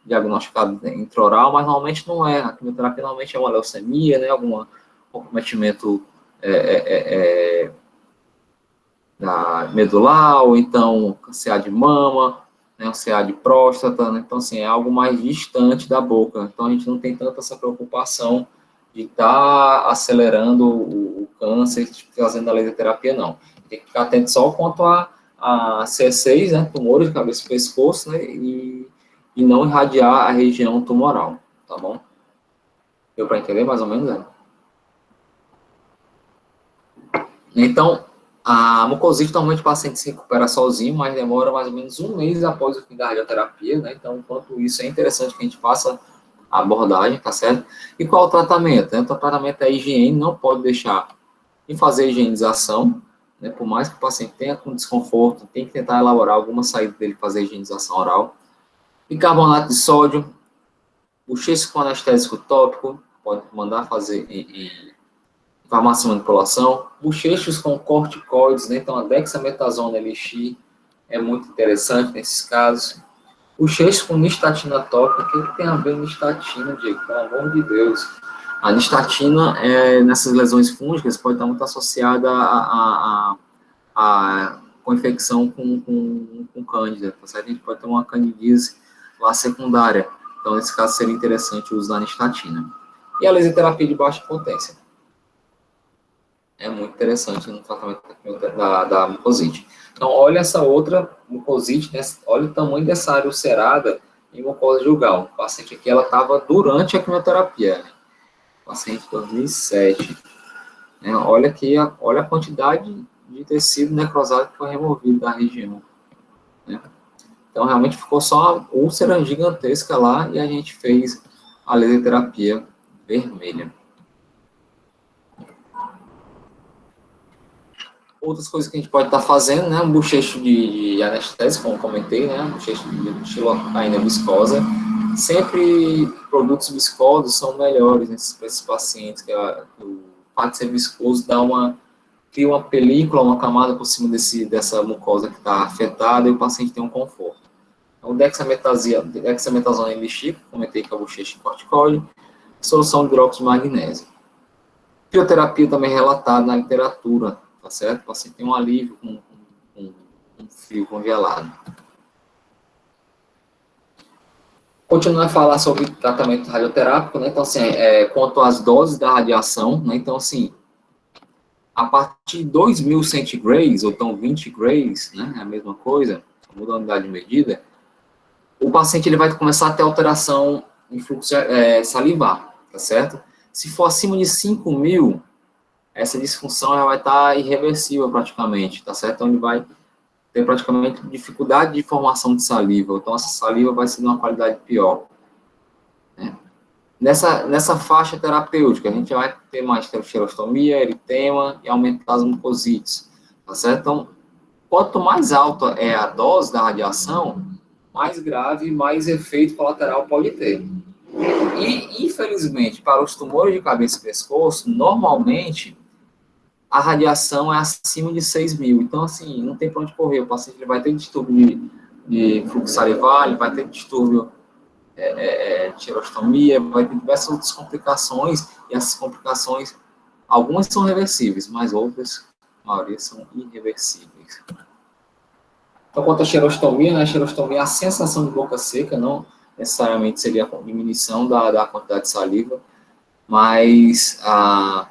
diagnosticado intraoral, mas normalmente não é. A quimioterapia normalmente é uma leucemia, né, algum comprometimento da medular, ou então CA de mama, né, um CA de próstata, né, então assim, é algo mais distante da boca, então a gente não tem tanta essa preocupação de estar acelerando o câncer, fazendo a laserterapia, não. Tem que ficar atento só quanto a C6, né, tumores de cabeça e pescoço, né, e não irradiar a região tumoral, tá bom? Deu para entender mais ou menos, né? Então, a mucosite, normalmente o paciente se recupera sozinho, mas demora mais ou menos um mês após o fim da radioterapia, né? Então, enquanto isso, é interessante que a gente faça a abordagem, tá certo? E qual o tratamento? Então, o tratamento é a higiene, não pode deixar de fazer a higienização, né? Por mais que o paciente tenha com desconforto, tem que tentar elaborar alguma saída dele fazer a higienização oral. Bicarbonato de sódio, bochecho com anestésico tópico, pode mandar fazer em farmácia de manipulação, bochechos com corticoides, né? Então a dexametasona elixir é muito interessante nesses casos. Bochechos com nistatina tópica, o que tem a ver nistatina, Diego? Pelo amor de Deus. A nistatina, nessas lesões fúngicas, pode estar muito associada com infecção com cândida, tá certo? A gente pode ter uma candidíase lá secundária. Então, nesse caso, seria interessante o uso da nistatina. E a laserterapia de baixa potência. É muito interessante no tratamento da mucosite. Então, olha essa outra mucosite, né? Olha o tamanho dessa área ulcerada em mucosa jugal. O paciente aqui, ela estava durante a quimioterapia. Né? Paciente de 2007. Né? Olha aqui, olha a quantidade de tecido necrosado que foi removido da região. Né? Então, realmente ficou só uma úlcera gigantesca lá e a gente fez a laserterapia vermelha. Outras coisas que a gente pode estar fazendo, né? Um bochecho de anestésico, como comentei, né? Um bochecho de xilocaína viscosa. Sempre produtos viscosos são melhores para esses pacientes, que o fato de ser viscoso cria uma película, uma camada por cima dessa mucosa que está afetada e o paciente tem um conforto. Então, dexametasona elixir, comentei que é o bochecho corticoide, solução de hidróxido de magnésio. Fioterapia também relatada na literatura, tá certo? O paciente tem um alívio com frio congelado. Continuando a falar sobre tratamento radioterápico, né? Então, assim, quanto às doses da radiação, né? Então, assim, a partir de 2.000 centigrays, ou então 20 grays, né? É a mesma coisa, muda a unidade de medida, o paciente ele vai começar a ter alteração em fluxo salivar, tá certo? Se for acima de 5.000, essa disfunção já vai estar irreversível praticamente, tá certo? Então ele vai ter praticamente dificuldade de formação de saliva, então essa saliva vai ser de uma qualidade pior. Né? Nessa faixa terapêutica, a gente vai ter mais xerostomia, eritema e aumentar as mucosites, tá certo? Então, quanto mais alta é a dose da radiação, mais grave, mais efeito colateral pode ter. E, infelizmente, para os tumores de cabeça e pescoço, normalmente, a radiação é acima de 6.000. Então, assim, não tem para onde correr. O paciente ele vai ter distúrbio de fluxo salivar, ele vai ter distúrbio de xerostomia, vai ter diversas outras complicações, e essas complicações, algumas são reversíveis, mas outras, a maioria, são irreversíveis. Então, quanto à xerostomia, né, a xerostomia é a sensação de boca seca, não necessariamente seria a diminuição da quantidade de saliva, mas a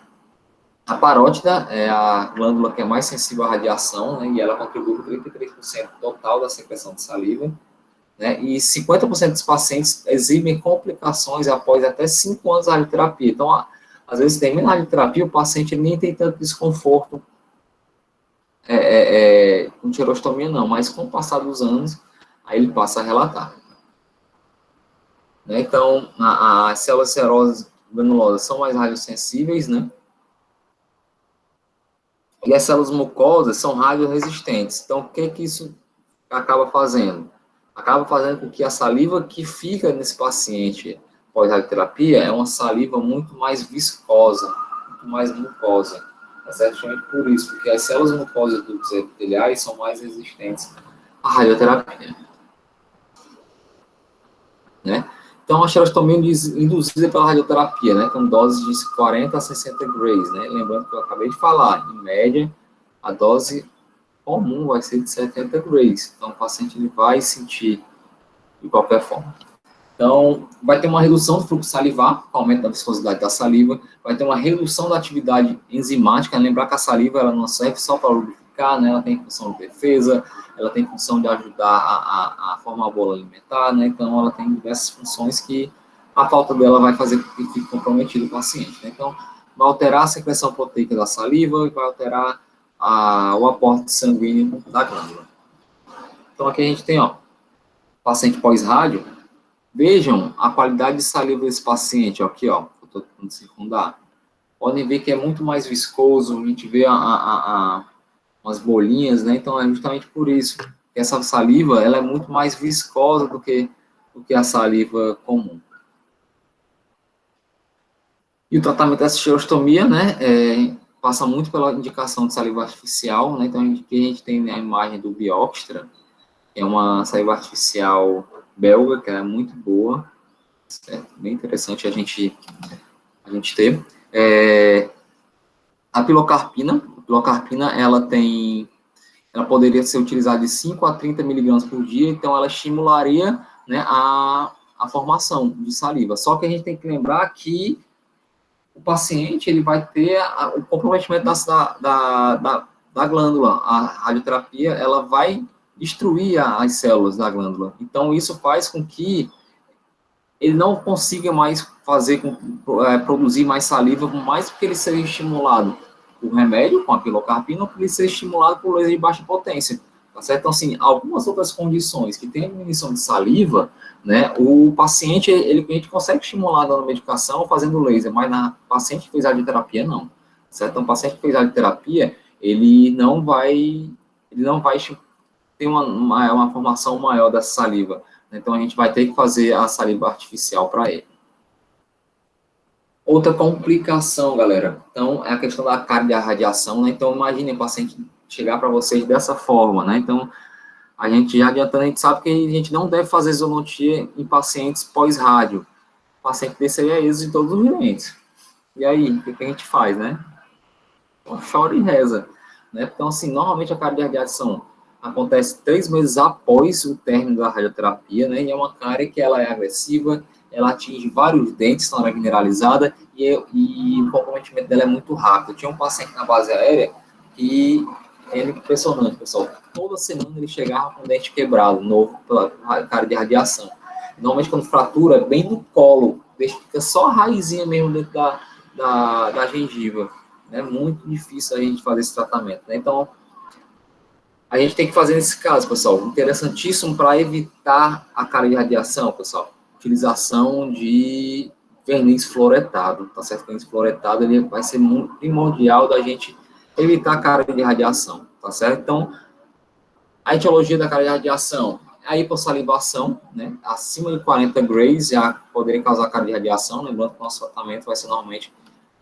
parótida é a glândula que é mais sensível à radiação, né, e ela contribui com 33% total da secreção de saliva, né, e 50% dos pacientes exibem complicações após até 5 anos de radioterapia. Então, às vezes, termina a radioterapia, o paciente nem tem tanto desconforto com xerostomia, não, mas com o passar dos anos, aí ele passa a relatar. Né, então, as células serosas granulosas são mais radiosensíveis, né? E as células mucosas são radioresistentes. Então, o que isso acaba fazendo? Acaba fazendo com que a saliva que fica nesse paciente pós-radioterapia é uma saliva muito mais viscosa, muito mais mucosa. É certamente por isso, porque as células mucosas dos epiteliais são mais resistentes à radioterapia. Né? Então, a xerostomia induzida pela radioterapia, né, com doses de 40 a 60 grays, né? Lembrando que eu acabei de falar, em média, a dose comum vai ser de 70 grays. Então, o paciente ele vai sentir de qualquer forma. Então, vai ter uma redução do fluxo salivar, com aumento da viscosidade da saliva, vai ter uma redução da atividade enzimática. Lembrar que a saliva ela não serve só para lubrificar, né? Ela tem função de defesa, ela tem função de ajudar a formar a bola alimentar, né? Então, ela tem diversas funções que a falta dela vai fazer com que fique comprometido o paciente. Né? Então, vai alterar a secreção proteica da saliva e vai alterar o aporte sanguíneo da glândula. Então, aqui a gente tem, ó, paciente pós-rádio. Vejam a qualidade de saliva desse paciente, ó, aqui, ó, eu estou tentando circundar. Podem ver que é muito mais viscoso, a gente vê umas bolinhas, né? Então, é justamente por isso que essa saliva, ela é muito mais viscosa do que a saliva comum. E o tratamento dessa xerostomia, né, passa muito pela indicação de saliva artificial, né? Então, aqui a gente tem a imagem do Bioxtra, que é uma saliva artificial belga, que é muito boa, bem interessante a gente ter. A pilocarpina, ela poderia ser utilizada de 5 a 30 miligramas por dia, então ela estimularia, né, a formação de saliva. Só que a gente tem que lembrar que o paciente ele vai ter o comprometimento da glândula. A radioterapia ela vai destruir as células da glândula. Então, isso faz com que ele não consiga mais produzir mais saliva, mais porque ele seja estimulado por remédio, com a pilocarpina, ou porque ele seja estimulado por laser de baixa potência. Tá certo? Então, assim, algumas outras condições que tem diminuição de saliva, né, o paciente, a gente consegue estimular dando medicação, fazendo laser, mas na paciente que fez radioterapia, não. Certo? Então, o paciente que fez radioterapia, ele não vai ter uma formação maior dessa saliva. Então, a gente vai ter que fazer a saliva artificial para ele. Outra complicação, galera, então, é a questão da carga de radiação, né? Então, imagine o paciente chegar para vocês dessa forma, né? Então, a gente já adiantando, a gente sabe que a gente não deve fazer isonotia em pacientes pós-rádio. O paciente desse aí é êxito de todos os doentes. E aí, o que a gente faz, né? Então, chora e reza, né? Então, assim, normalmente a carga de radiação acontece 3 meses após o término da radioterapia, né? E é uma cárie que ela é agressiva, ela atinge vários dentes na hora mineralizada e o comprometimento dela é muito rápido. Eu tinha um paciente na base aérea que é impressionante, pessoal. Toda semana ele chegava com o dente quebrado, novo, pela cárie de radiação. Normalmente, quando fratura, é bem no colo, fica só a raizinha mesmo dentro da gengiva. É muito difícil a gente fazer esse tratamento, né? Então, a gente tem que fazer nesse caso, pessoal, interessantíssimo para evitar a cárie de radiação, pessoal, utilização de verniz fluoretado, tá certo? O verniz fluoretado ele vai ser muito primordial da gente evitar a cárie de radiação, tá certo? Então, A etiologia da caries de radiação, a hipossalivação, né? Acima de 40 grays já poderia causar caries de radiação, lembrando que o nosso tratamento vai ser normalmente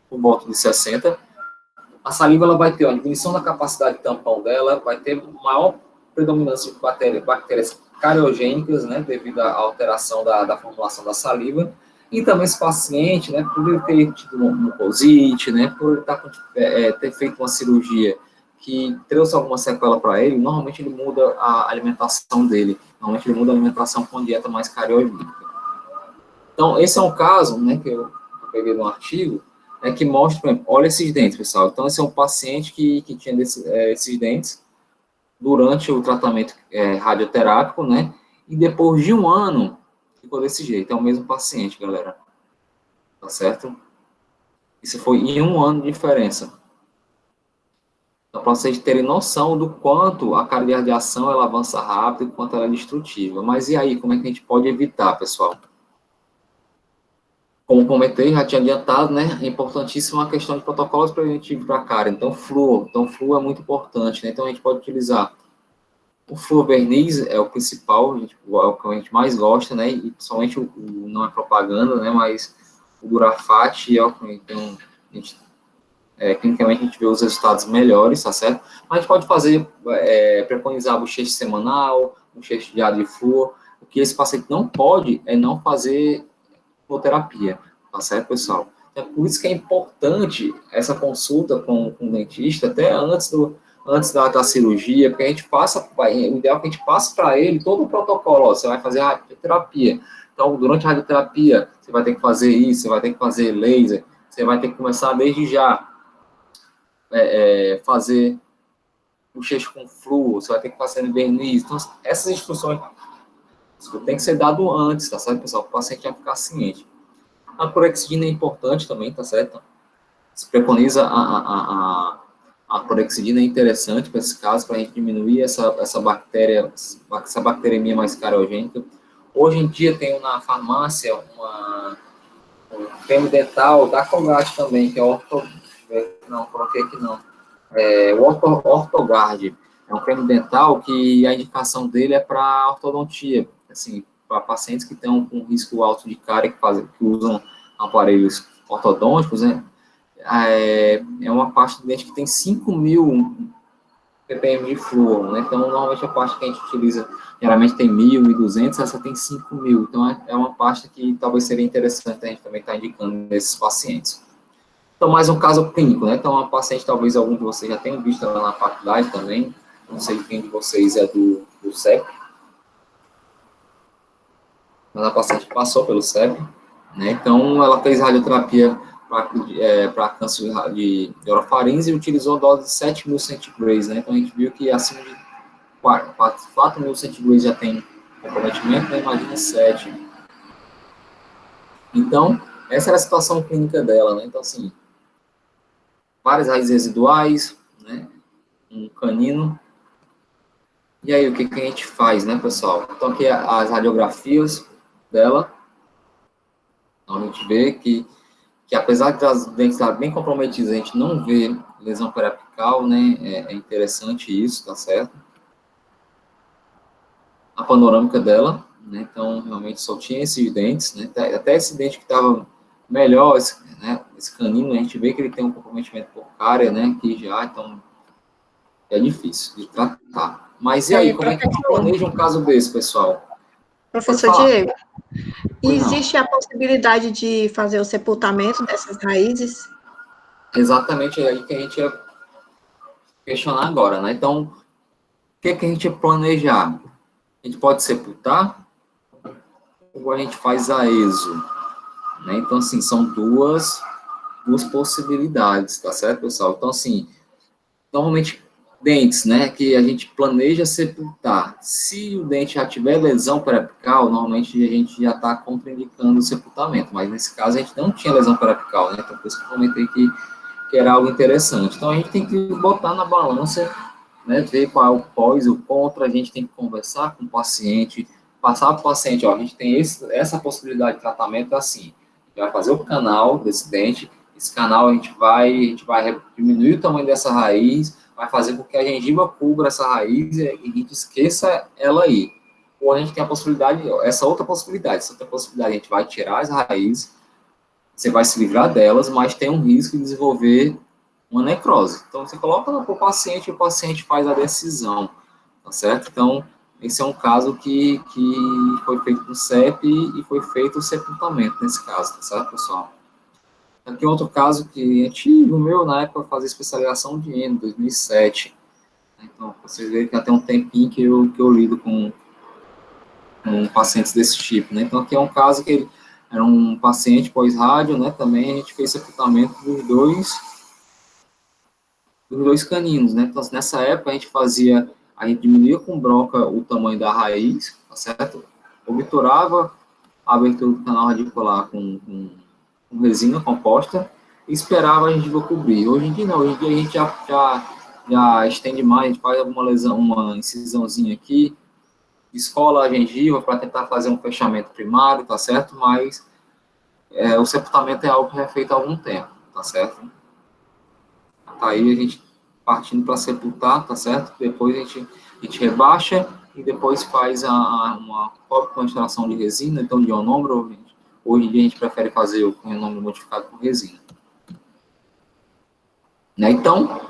por volta de 60. A saliva ela vai ter uma diminuição da capacidade de tampão dela, vai ter maior predominância de bactérias cariogênicas, né, devido à alteração da formulação da saliva. E também esse paciente, né, por ele ter tido mucosite, né, por ele ter feito uma cirurgia que trouxe alguma sequela para ele, normalmente ele muda a alimentação dele. Normalmente ele muda a alimentação com uma dieta mais cariogênica. Então, esse é um caso, né, que eu peguei no artigo, que mostra, por exemplo, olha esses dentes, pessoal. Então, esse é um paciente que tinha esses dentes durante o tratamento radioterápico, né? E depois de um ano, ficou desse jeito. É o mesmo paciente, galera. Tá certo? Isso foi em um ano de diferença. Então, para vocês terem noção do quanto a caries de radiação ela avança rápido e quanto ela é destrutiva. Mas e aí, como é que a gente pode evitar, pessoal? Como comentei, já tinha adiantado, né? É importantíssima a questão de protocolos preventivos para a cárie. Então, flúor. Então, flúor é muito importante, né? Então, a gente pode utilizar o flúor verniz, é o principal, é o que a gente mais gosta, né? E principalmente não é propaganda, né? Mas o Durafat é o que então, clinicamente a gente vê os resultados melhores, tá certo? Mas a gente pode fazer, preconizar a bochecha semanal, bochecha diária de flúor. O que esse paciente não pode é não fazer terapia, tá certo, pessoal? É por isso que é importante essa consulta com o dentista, até antes da cirurgia, porque a gente passa, o ideal é que a gente passe para ele todo o protocolo, você vai fazer radioterapia, então, durante a radioterapia, você vai ter que fazer isso, você vai ter que fazer laser, você vai ter que começar desde já fazer bochecha com flúor, você vai ter que fazer verniz, então, essas instruções tem que ser dado antes, tá certo, pessoal? Para o paciente já ficar ciente. A clorexidina é importante também, tá certo? Se preconiza a clorexidina é interessante para esse caso, para a gente diminuir essa bacteremia mais cariogênica. Hoje em dia tem na farmácia um creme dental da Colgate também, que é o não, coloquei aqui não. O Ortogard. É um creme dental que a indicação dele é para ortodontia, assim, para pacientes que estão com risco alto de cárie, que usam aparelhos ortodônticos, né? É uma pasta de dente que tem 5.000 ppm de flúor, né? Então, normalmente a pasta que a gente utiliza, geralmente tem 1.000, 1.200, essa tem 5.000. Então, é uma pasta que talvez seria interessante a gente também estar indicando nesses pacientes. Então, mais um caso clínico, né? Então, uma paciente, talvez algum de vocês já tenham visto lá na faculdade também, não sei quem de vocês é do CEP, mas a paciente passou pelo CEP, né? Então, ela fez radioterapia para câncer de orofaringe e utilizou a dose de 7.000 centigrays, né? Então, a gente viu que acima de 4.000 centigrays já tem comprometimento, né? Imagina 7. Então, essa era a situação clínica dela, né? Então, assim, várias raízes residuais, né? Um canino. E aí, o que a gente faz, né, pessoal? Então, aqui as radiografias dela. Então, a gente vê que apesar de as dentes estarem bem comprometidas, a gente não vê lesão periapical, né? É interessante isso, tá certo? A panorâmica dela, né? Então, realmente só tinha esses dentes, né? Até esse dente que estava melhor, esse canino, a gente vê que ele tem um comprometimento por cárie, né? Que já, então, é difícil de tratar. Mas e aí, como é que a gente planeja um caso desse, pessoal? Professor Diego, existe a possibilidade de fazer o sepultamento dessas raízes? Exatamente, é aí que a gente ia questionar agora, né? Então, o que a gente ia planejar? A gente pode sepultar ou a gente faz a ESO? Né? Então, assim, são duas possibilidades, tá certo, pessoal? Então, assim, normalmente, dentes, né, que a gente planeja sepultar. Se o dente já tiver lesão periapical, normalmente a gente já está contraindicando o sepultamento, mas nesse caso a gente não tinha lesão periapical, né, então por isso que eu comentei que era algo interessante. Então a gente tem que botar na balança, né, ver qual é o pós e o contra, a gente tem que conversar com o paciente, passar para o paciente, ó, a gente tem essa possibilidade de tratamento assim, a gente vai fazer o canal desse dente, esse canal a gente vai diminuir o tamanho dessa raiz, vai fazer com que a gengiva cubra essa raiz e a gente esqueça ela aí. Ou a gente tem a possibilidade, essa outra possibilidade, a gente vai tirar as raízes, você vai se livrar delas, mas tem um risco de desenvolver uma necrose. Então, você coloca para o paciente e o paciente faz a decisão, tá certo? Então, esse é um caso que foi feito com CEP e foi feito o sepultamento nesse caso, tá certo, pessoal? Aqui outro caso que antigo meu, na época eu fazia especialização de endo, 2007. Então, vocês veem que até um tempinho que eu lido com pacientes desse tipo, né? Então, aqui é um caso que ele era um paciente pós-rádio, né? Também a gente fez sepultamento dos dois caninos, né? Então, nessa época, a gente diminuía com broca o tamanho da raiz, tá certo? Obturava a abertura do canal radicular com resina composta e esperava a gengiva cobrir. Hoje em dia, não. Hoje em dia, a gente já estende mais, a gente faz uma incisãozinha aqui, escola a gengiva para tentar fazer um fechamento primário, tá certo? Mas o sepultamento é algo que é feito há algum tempo, tá certo? Tá aí a gente partindo para sepultar, tá certo? Depois a gente rebaixa e depois faz uma concentração de resina, então de ionômero. Hoje em dia a gente prefere fazer o ionômero modificado com resina. Né? Então,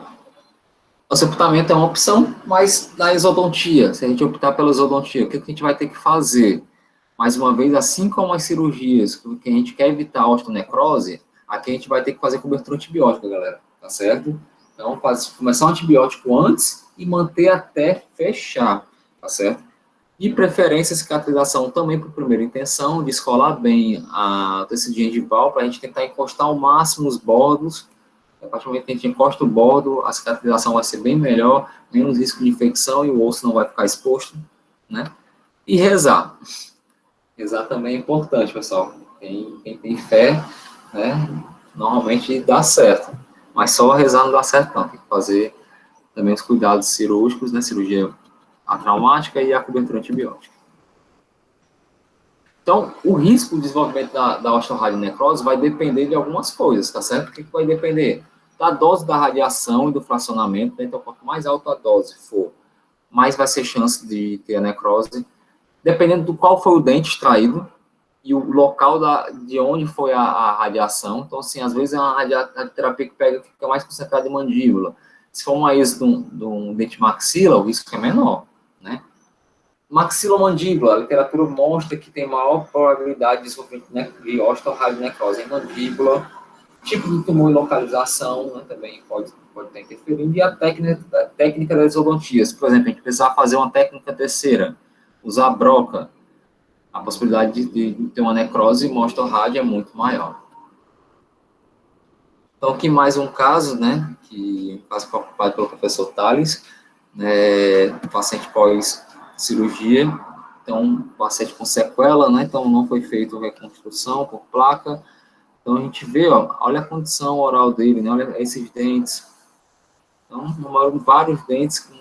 o sepultamento é uma opção, mas na exodontia, se a gente optar pela exodontia, o que a gente vai ter que fazer? Mais uma vez, assim como as cirurgias, que a gente quer evitar a osteonecrose, aqui a gente vai ter que fazer cobertura antibiótica, galera, tá certo? Então, começar um antibiótico antes e manter até fechar, tá certo? De preferência, cicatrização também por primeira intenção, descolar bem a tecido gengival, para a gente tentar encostar ao máximo os bordos. A partir do momento que a gente encosta o bordo, a cicatrização vai ser bem melhor, menos risco de infecção e o osso não vai ficar exposto, né? E rezar. Rezar também é importante, pessoal. Quem tem fé, né, normalmente dá certo. Mas só rezar não dá certo, não. Tem que fazer também os cuidados cirúrgicos, né? Cirurgia traumática e a cobertura antibiótica. Então, o risco de desenvolvimento da osteoradionecrose vai depender de algumas coisas, tá certo? O que vai depender? Da dose da radiação e do fracionamento, né? Então, quanto mais alta a dose for, mais vai ser chance de ter a necrose. Dependendo do qual foi o dente extraído e o local de onde foi a radiação. Então, assim, às vezes é uma radioterapia que fica mais concentrada em mandíbula. Se for uma êxito de um dente maxila, o risco é menor, né? Maxilomandíbula, a literatura mostra que tem maior probabilidade de desenvolvimento, né, de osteoradionecrose em mandíbula, tipo de tumor e localização, né, também pode estar interferindo, e a técnica das exodontias. Por exemplo, a gente precisar fazer uma técnica terceira, usar broca, a possibilidade de ter uma necrose osteorádio é muito maior. Então, aqui mais um caso, né, que caso preocupado pelo professor Tales, né, paciente pós-cirurgia, então, paciente com sequela, né, então não foi feita reconstrução por placa. Então, a gente vê, ó, olha a condição oral dele, né, olha esses dentes. Então, vários dentes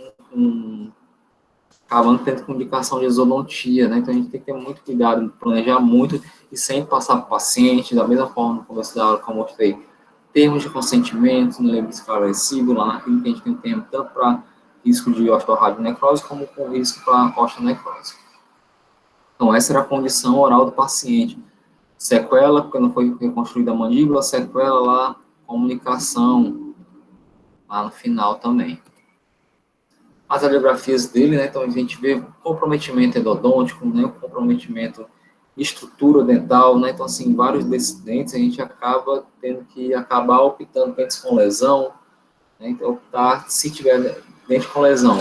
acabando tendo com indicação de exodontia, né, então a gente tem que ter muito cuidado, planejar muito e sempre passar para o paciente, da mesma forma, no começo da aula, como eu mostrei, termos de consentimento, no livro esclarecido, lá na clínica a gente tem um termo tanto para risco de osteoradionecrose como com risco para osteonecrose. Então, essa era a condição oral do paciente. Sequela, porque não foi reconstruída a mandíbula, sequela lá, comunicação, lá no final também. As radiografias dele, né, então a gente vê comprometimento endodôntico, né, comprometimento de estrutura dental, né, então assim, vários desses dentes a gente acaba tendo que acabar optando dentes com lesão, né, então optar, se tiver dente com lesão,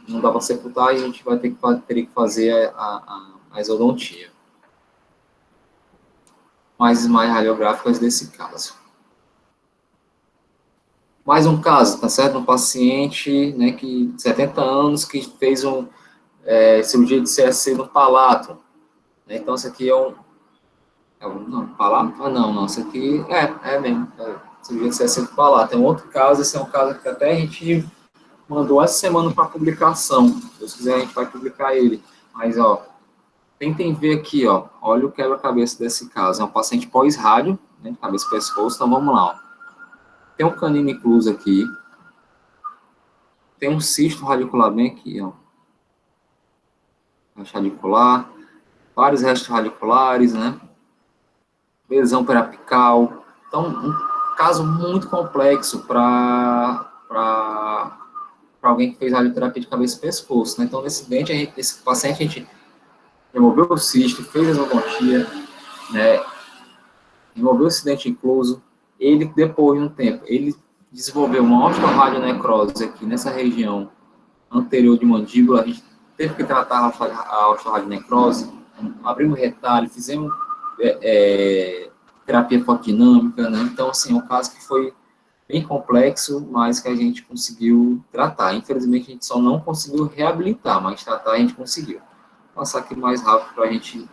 não dá para sepultar e a gente vai ter que fazer a exodontia. Mais radiográficas desse caso. Mais um caso, tá certo? Um paciente, né, de 70 anos, que fez cirurgia de CSC no palato. Né? Então, esse aqui não, palato? Ah, não, esse aqui é mesmo. Cirurgia de CSC no palato. Tem um outro caso, esse é um caso que até a gente mandou essa semana para publicação. Se Deus quiser, a gente vai publicar ele. Mas, ó, tentem ver aqui, ó. Olha o quebra-cabeça desse caso. É um paciente pós-rádio, né, cabeça e pescoço. Então, vamos lá, ó. tem um canino incluso aqui, tem um cisto radicular bem aqui, ó. Racha radicular, vários restos radiculares, né? Lesão periapical. Então, um caso muito complexo para alguém que fez radioterapia de cabeça e pescoço, né? Então, nesse dente, esse paciente, a gente removeu o cisto, fez a endodontia, né? Removeu esse dente incluso. Ele, depois de um tempo, ele desenvolveu uma osteoradionecrose aqui nessa região anterior de mandíbula. A gente teve que tratar a osteoradionecrose, abrimos retalho, fizemos terapia fotodinâmica, né? Então, assim, é um caso que foi bem complexo, mas que a gente conseguiu tratar. Infelizmente, a gente só não conseguiu reabilitar, mas tratar a gente conseguiu. Vou passar aqui mais rápido para a gente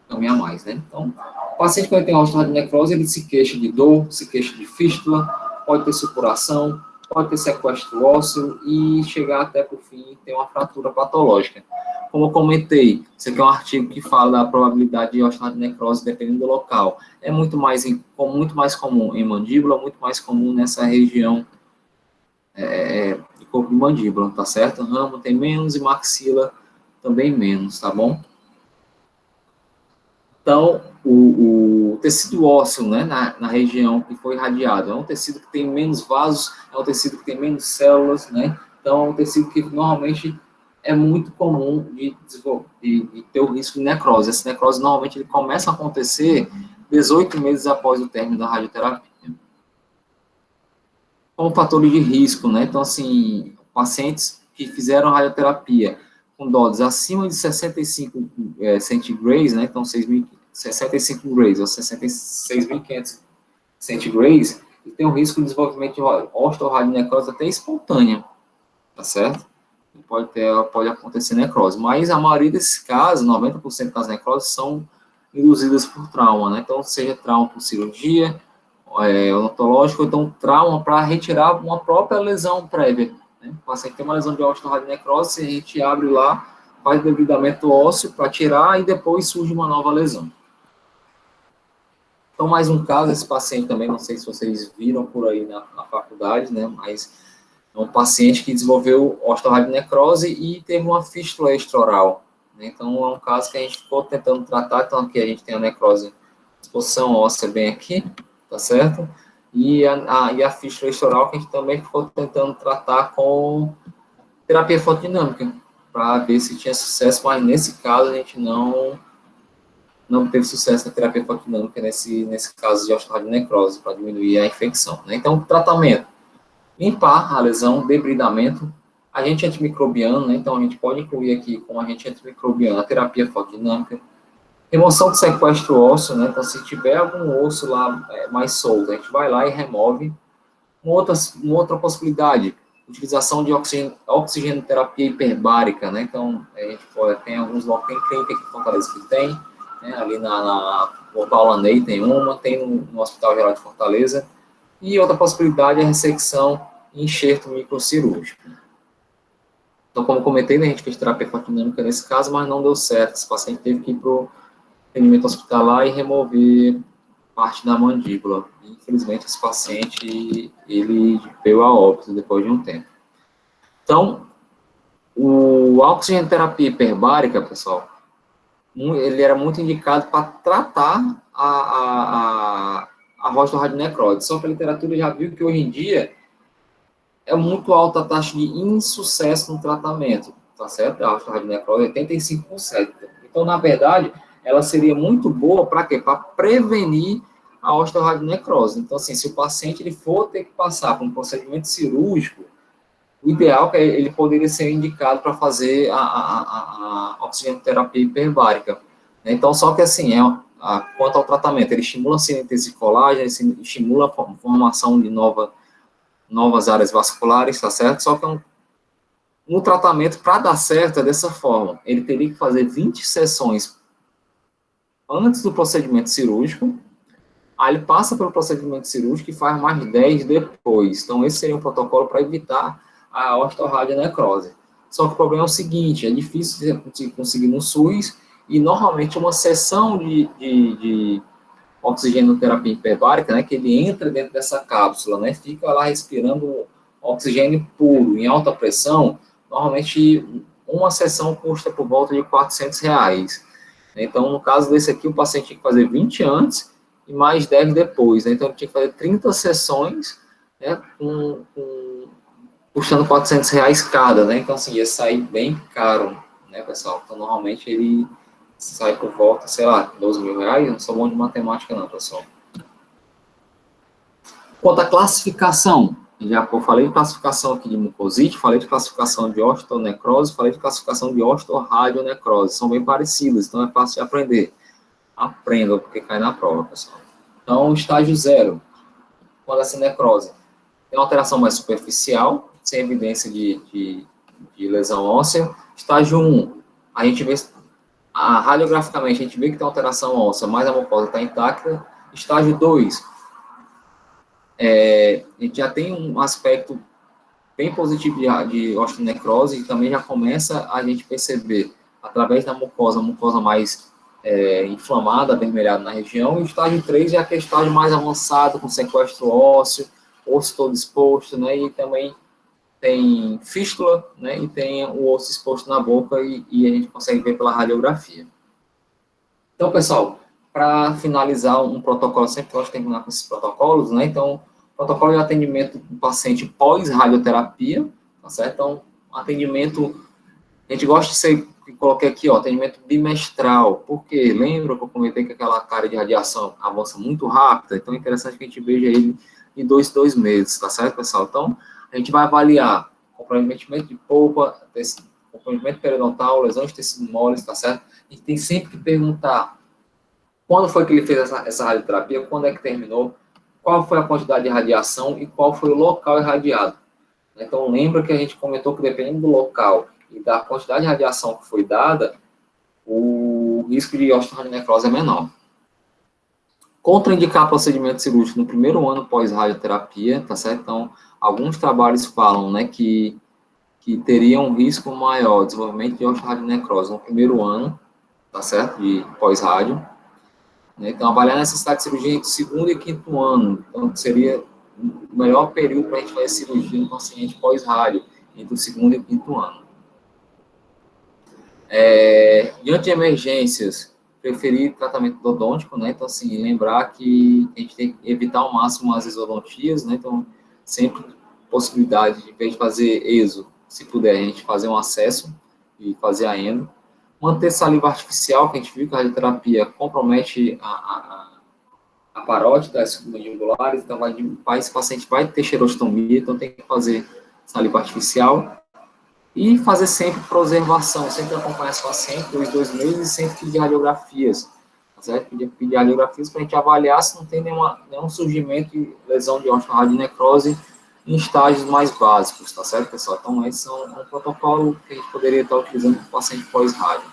caminhar mais, né? Então, o paciente quando tem osteoradionecrose, ele se queixa de dor, se queixa de fístula, pode ter supuração, pode ter sequestro ósseo e chegar até, por fim, ter uma fratura patológica. Como eu comentei, esse aqui é um artigo que fala da probabilidade de osteoradionecrose dependendo do local. É muito mais comum em mandíbula, muito mais comum nessa região de corpo de mandíbula, tá certo? Ramo tem menos e maxila também menos, tá bom? Então, o tecido ósseo, né, na região que foi irradiado, é um tecido que tem menos vasos, é um tecido que tem menos células, né? Então, é um tecido que normalmente é muito comum de ter o risco de necrose. Essa necrose, normalmente, ele começa a acontecer 18 meses após o término da radioterapia. Como fatores de risco, né? Então, assim, pacientes que fizeram radioterapia com doses acima de 65 centigrays, né? Então, 65 grays ou 66.500 centigrays, e tem um risco de desenvolvimento de osteoradionecrose até espontânea, tá certo? Pode acontecer necrose, mas a maioria desses casos, 90% das necroses, são induzidas por trauma, né? Então, seja trauma por cirurgia, odontológico, ou então trauma para retirar uma própria lesão prévia, né? O paciente tem uma lesão de osteoradionecrose, a gente abre lá, faz debridamento ósseo para tirar e depois surge uma nova lesão. Então, mais um caso, esse paciente também, não sei se vocês viram por aí na faculdade, né? Mas é um paciente que desenvolveu osteoradionecrose e teve uma fístula extraoral, né? Então, é um caso que a gente ficou tentando tratar. Então, aqui a gente tem a necrose, exposição óssea bem aqui, tá certo? E a fístula extraoral que a gente também ficou tentando tratar com terapia fotodinâmica, para ver se tinha sucesso, mas nesse caso a gente não teve sucesso na terapia fotodinâmica nesse caso de osteoradionecrose, para diminuir a infecção, né? Então, tratamento: limpar a lesão, debridamento, agente antimicrobiano, né? Então a gente pode incluir aqui como agente antimicrobiano a terapia fotodinâmica, remoção de sequestro ósseo, né? Então se tiver algum osso lá mais solto, a gente vai lá e remove. Uma outra possibilidade, utilização de oxigenoterapia hiperbárica, né? Então a gente tem alguns locais, tem clínica aqui em Fortaleza que tem, né? Ali na Paula Ney tem uma, tem no Hospital Geral de Fortaleza. E outra possibilidade é a ressecção e enxerto microcirúrgico. Então, como comentei, né, a gente fez terapia fotodinâmica nesse caso, mas não deu certo. Esse paciente teve que ir para o atendimento hospitalar e remover parte da mandíbula. Infelizmente, esse paciente, ele veio a óbito depois de um tempo. Então, a oxigenoterapia hiperbárica, pessoal, ele era muito indicado para tratar a osteoradionecrose. Só que a literatura já viu que hoje em dia é muito alta a taxa de insucesso no tratamento, tá certo? A osteoradionecrose é 85%. Então, na verdade, ela seria muito boa para quê? Para prevenir a osteoradionecrose. Então, assim, se o paciente ele for ter que passar por um procedimento cirúrgico, o ideal é que ele poderia ser indicado para fazer a oxigenoterapia hiperbárica. Então, só que assim, quanto ao tratamento, ele estimula a síntese de colágeno, ele estimula a formação de novas áreas vasculares, tá certo? Só que no tratamento, para dar certo, é dessa forma. Ele teria que fazer 20 sessões antes do procedimento cirúrgico, aí ele passa pelo procedimento cirúrgico e faz mais 10 depois. Então, esse seria um protocolo para evitar a osteoradionecrose. Só que o problema é o seguinte, é difícil de conseguir no SUS, e normalmente uma sessão de oxigenoterapia hiperbárica, né, que ele entra dentro dessa cápsula, né, fica lá respirando oxigênio puro, em alta pressão, normalmente uma sessão custa por volta de R$ 400. Então, no caso desse aqui, o paciente tinha que fazer 20 antes e mais 10 depois, né, então ele tinha que fazer 30 sessões, né, custando R$ 400 cada, né, então assim, ia sair bem caro, né, pessoal, então normalmente ele sai por volta, sei lá, R$ 12.000, eu não sou bom de matemática não, pessoal. Quanto à classificação, eu falei de classificação aqui de mucosite, falei de classificação de osteonecrose, falei de classificação de osteoradionecrose, são bem parecidas, então é fácil de aprender. Aprenda, porque cai na prova, pessoal. Então, estágio 0, quando essa necrose tem uma alteração mais superficial, sem evidência de lesão óssea. Estágio 1, a gente vê, radiograficamente, a gente vê que tem alteração óssea, mas a mucosa está intacta. Estágio 2, a gente já tem um aspecto bem positivo de osteonecrose e também já começa a gente perceber, através da mucosa, a mucosa mais inflamada, avermelhada na região. E o estágio 3 é aquele estágio mais avançado, com sequestro ósseo, osso todo exposto, né, e também tem fístula, né, e tem o osso exposto na boca e a gente consegue ver pela radiografia. Então, pessoal, para finalizar um protocolo, sempre gosto de terminar com esses protocolos, né, então, protocolo de atendimento do paciente pós-radioterapia, tá certo? Então, atendimento, a gente gosta de ser, coloquei aqui, ó, atendimento bimestral, porque lembra que eu comentei que aquela carga de radiação avança muito rápida, então é interessante que a gente veja ele em 2 meses, tá certo, pessoal? Então, a gente vai avaliar comprometimento de polpa, comprometimento periodontal, lesão de tecido mole, tá certo? A gente tem sempre que perguntar quando foi que ele fez essa radioterapia, quando é que terminou, qual foi a quantidade de radiação e qual foi o local irradiado. Então, lembra que a gente comentou que dependendo do local e da quantidade de radiação que foi dada, o risco de osteoradionecrose é menor. Contraindicar procedimento cirúrgico no primeiro ano pós-radioterapia, tá certo? Então, alguns trabalhos falam, né, que teria um risco maior de desenvolvimento de osteoradionecrose no primeiro ano, tá certo? De pós-rádio. Né? Então, avaliar a necessidade de cirurgia entre o segundo e quinto ano. Então, seria o melhor período para a gente fazer cirurgia no paciente pós-rádio, entre o segundo e o quinto ano. Diante de emergências, preferir tratamento endodôntico, né? Então, assim, lembrar que a gente tem que evitar ao máximo as exodontias, né? Então, sempre possibilidade de, em vez de fazer exo, se puder, a gente fazer um acesso e fazer a endo. Manter saliva artificial, que a gente viu que a radioterapia compromete a parótida das submandibulares, então esse paciente vai ter xerostomia, então tem que fazer saliva artificial. E fazer sempre preservação, sempre acompanhar esse paciente, 2 meses, e sempre pedir radiografias, tá certo? Pedir radiografias para a gente avaliar se não tem nenhum surgimento de lesão de osteoradionecrose em estágios mais básicos, tá certo, pessoal? Então, esse é um protocolo que a gente poderia estar utilizando para o paciente pós-rádio.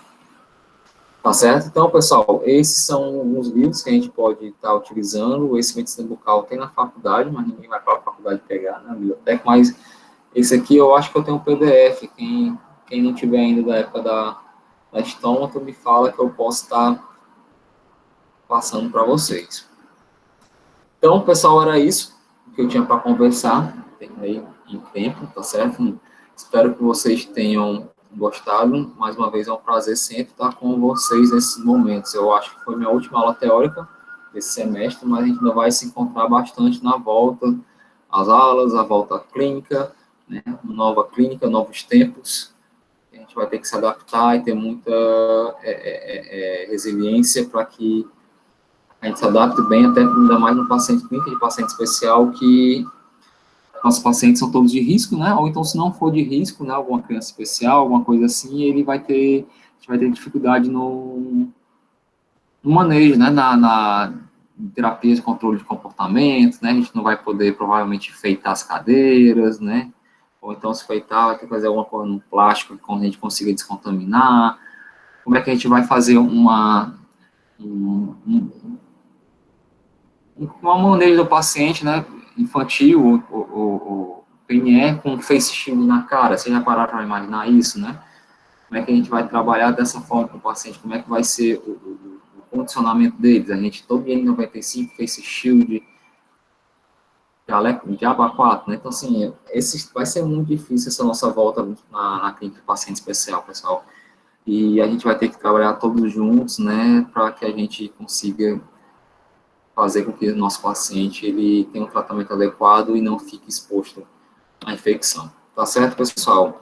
Tá certo? Então, pessoal, esses são alguns livros que a gente pode estar utilizando. Esse medicina bucal tem na faculdade, mas ninguém vai para a faculdade pegar na biblioteca, mas esse aqui eu acho que eu tenho um PDF. Quem não tiver ainda da época da estômago, me fala que eu posso estar passando para vocês. Então, pessoal, era isso que eu tinha para conversar. Terminei em tempo, tá certo? Espero que vocês tenham gostado. Mais uma vez, é um prazer sempre estar com vocês nesses momentos. Eu acho que foi minha última aula teórica desse semestre, mas a gente ainda vai se encontrar bastante na volta às aulas, a volta à clínica, né? Nova clínica, novos tempos. A gente vai ter que se adaptar e ter muita resiliência para que a gente se adapte bem, até ainda mais no paciente clínico de paciente especial, que nossos pacientes são todos de risco, né? Ou então, se não for de risco, né, alguma criança especial, alguma coisa assim, a gente vai ter dificuldade no manejo, né? Na terapia de controle de comportamento, né? A gente não vai poder, provavelmente, enfeitar as cadeiras, né? Ou então, se enfeitar, vai ter que fazer alguma coisa no plástico que a gente consiga descontaminar. Como é que a gente vai fazer um manejo do paciente, né? Infantil, o PNE com face shield na cara, vocês já pararam para imaginar isso, né? Como é que a gente vai trabalhar dessa forma com o paciente, como é que vai ser o condicionamento deles. A gente, todo N95, Face Shield, Diaba 4, né? Então, assim, vai ser muito difícil essa nossa volta na clínica de paciente especial, pessoal. E a gente vai ter que trabalhar todos juntos, né, para que a gente consiga fazer com que o nosso paciente ele tenha um tratamento adequado e não fique exposto à infecção. Tá certo, pessoal?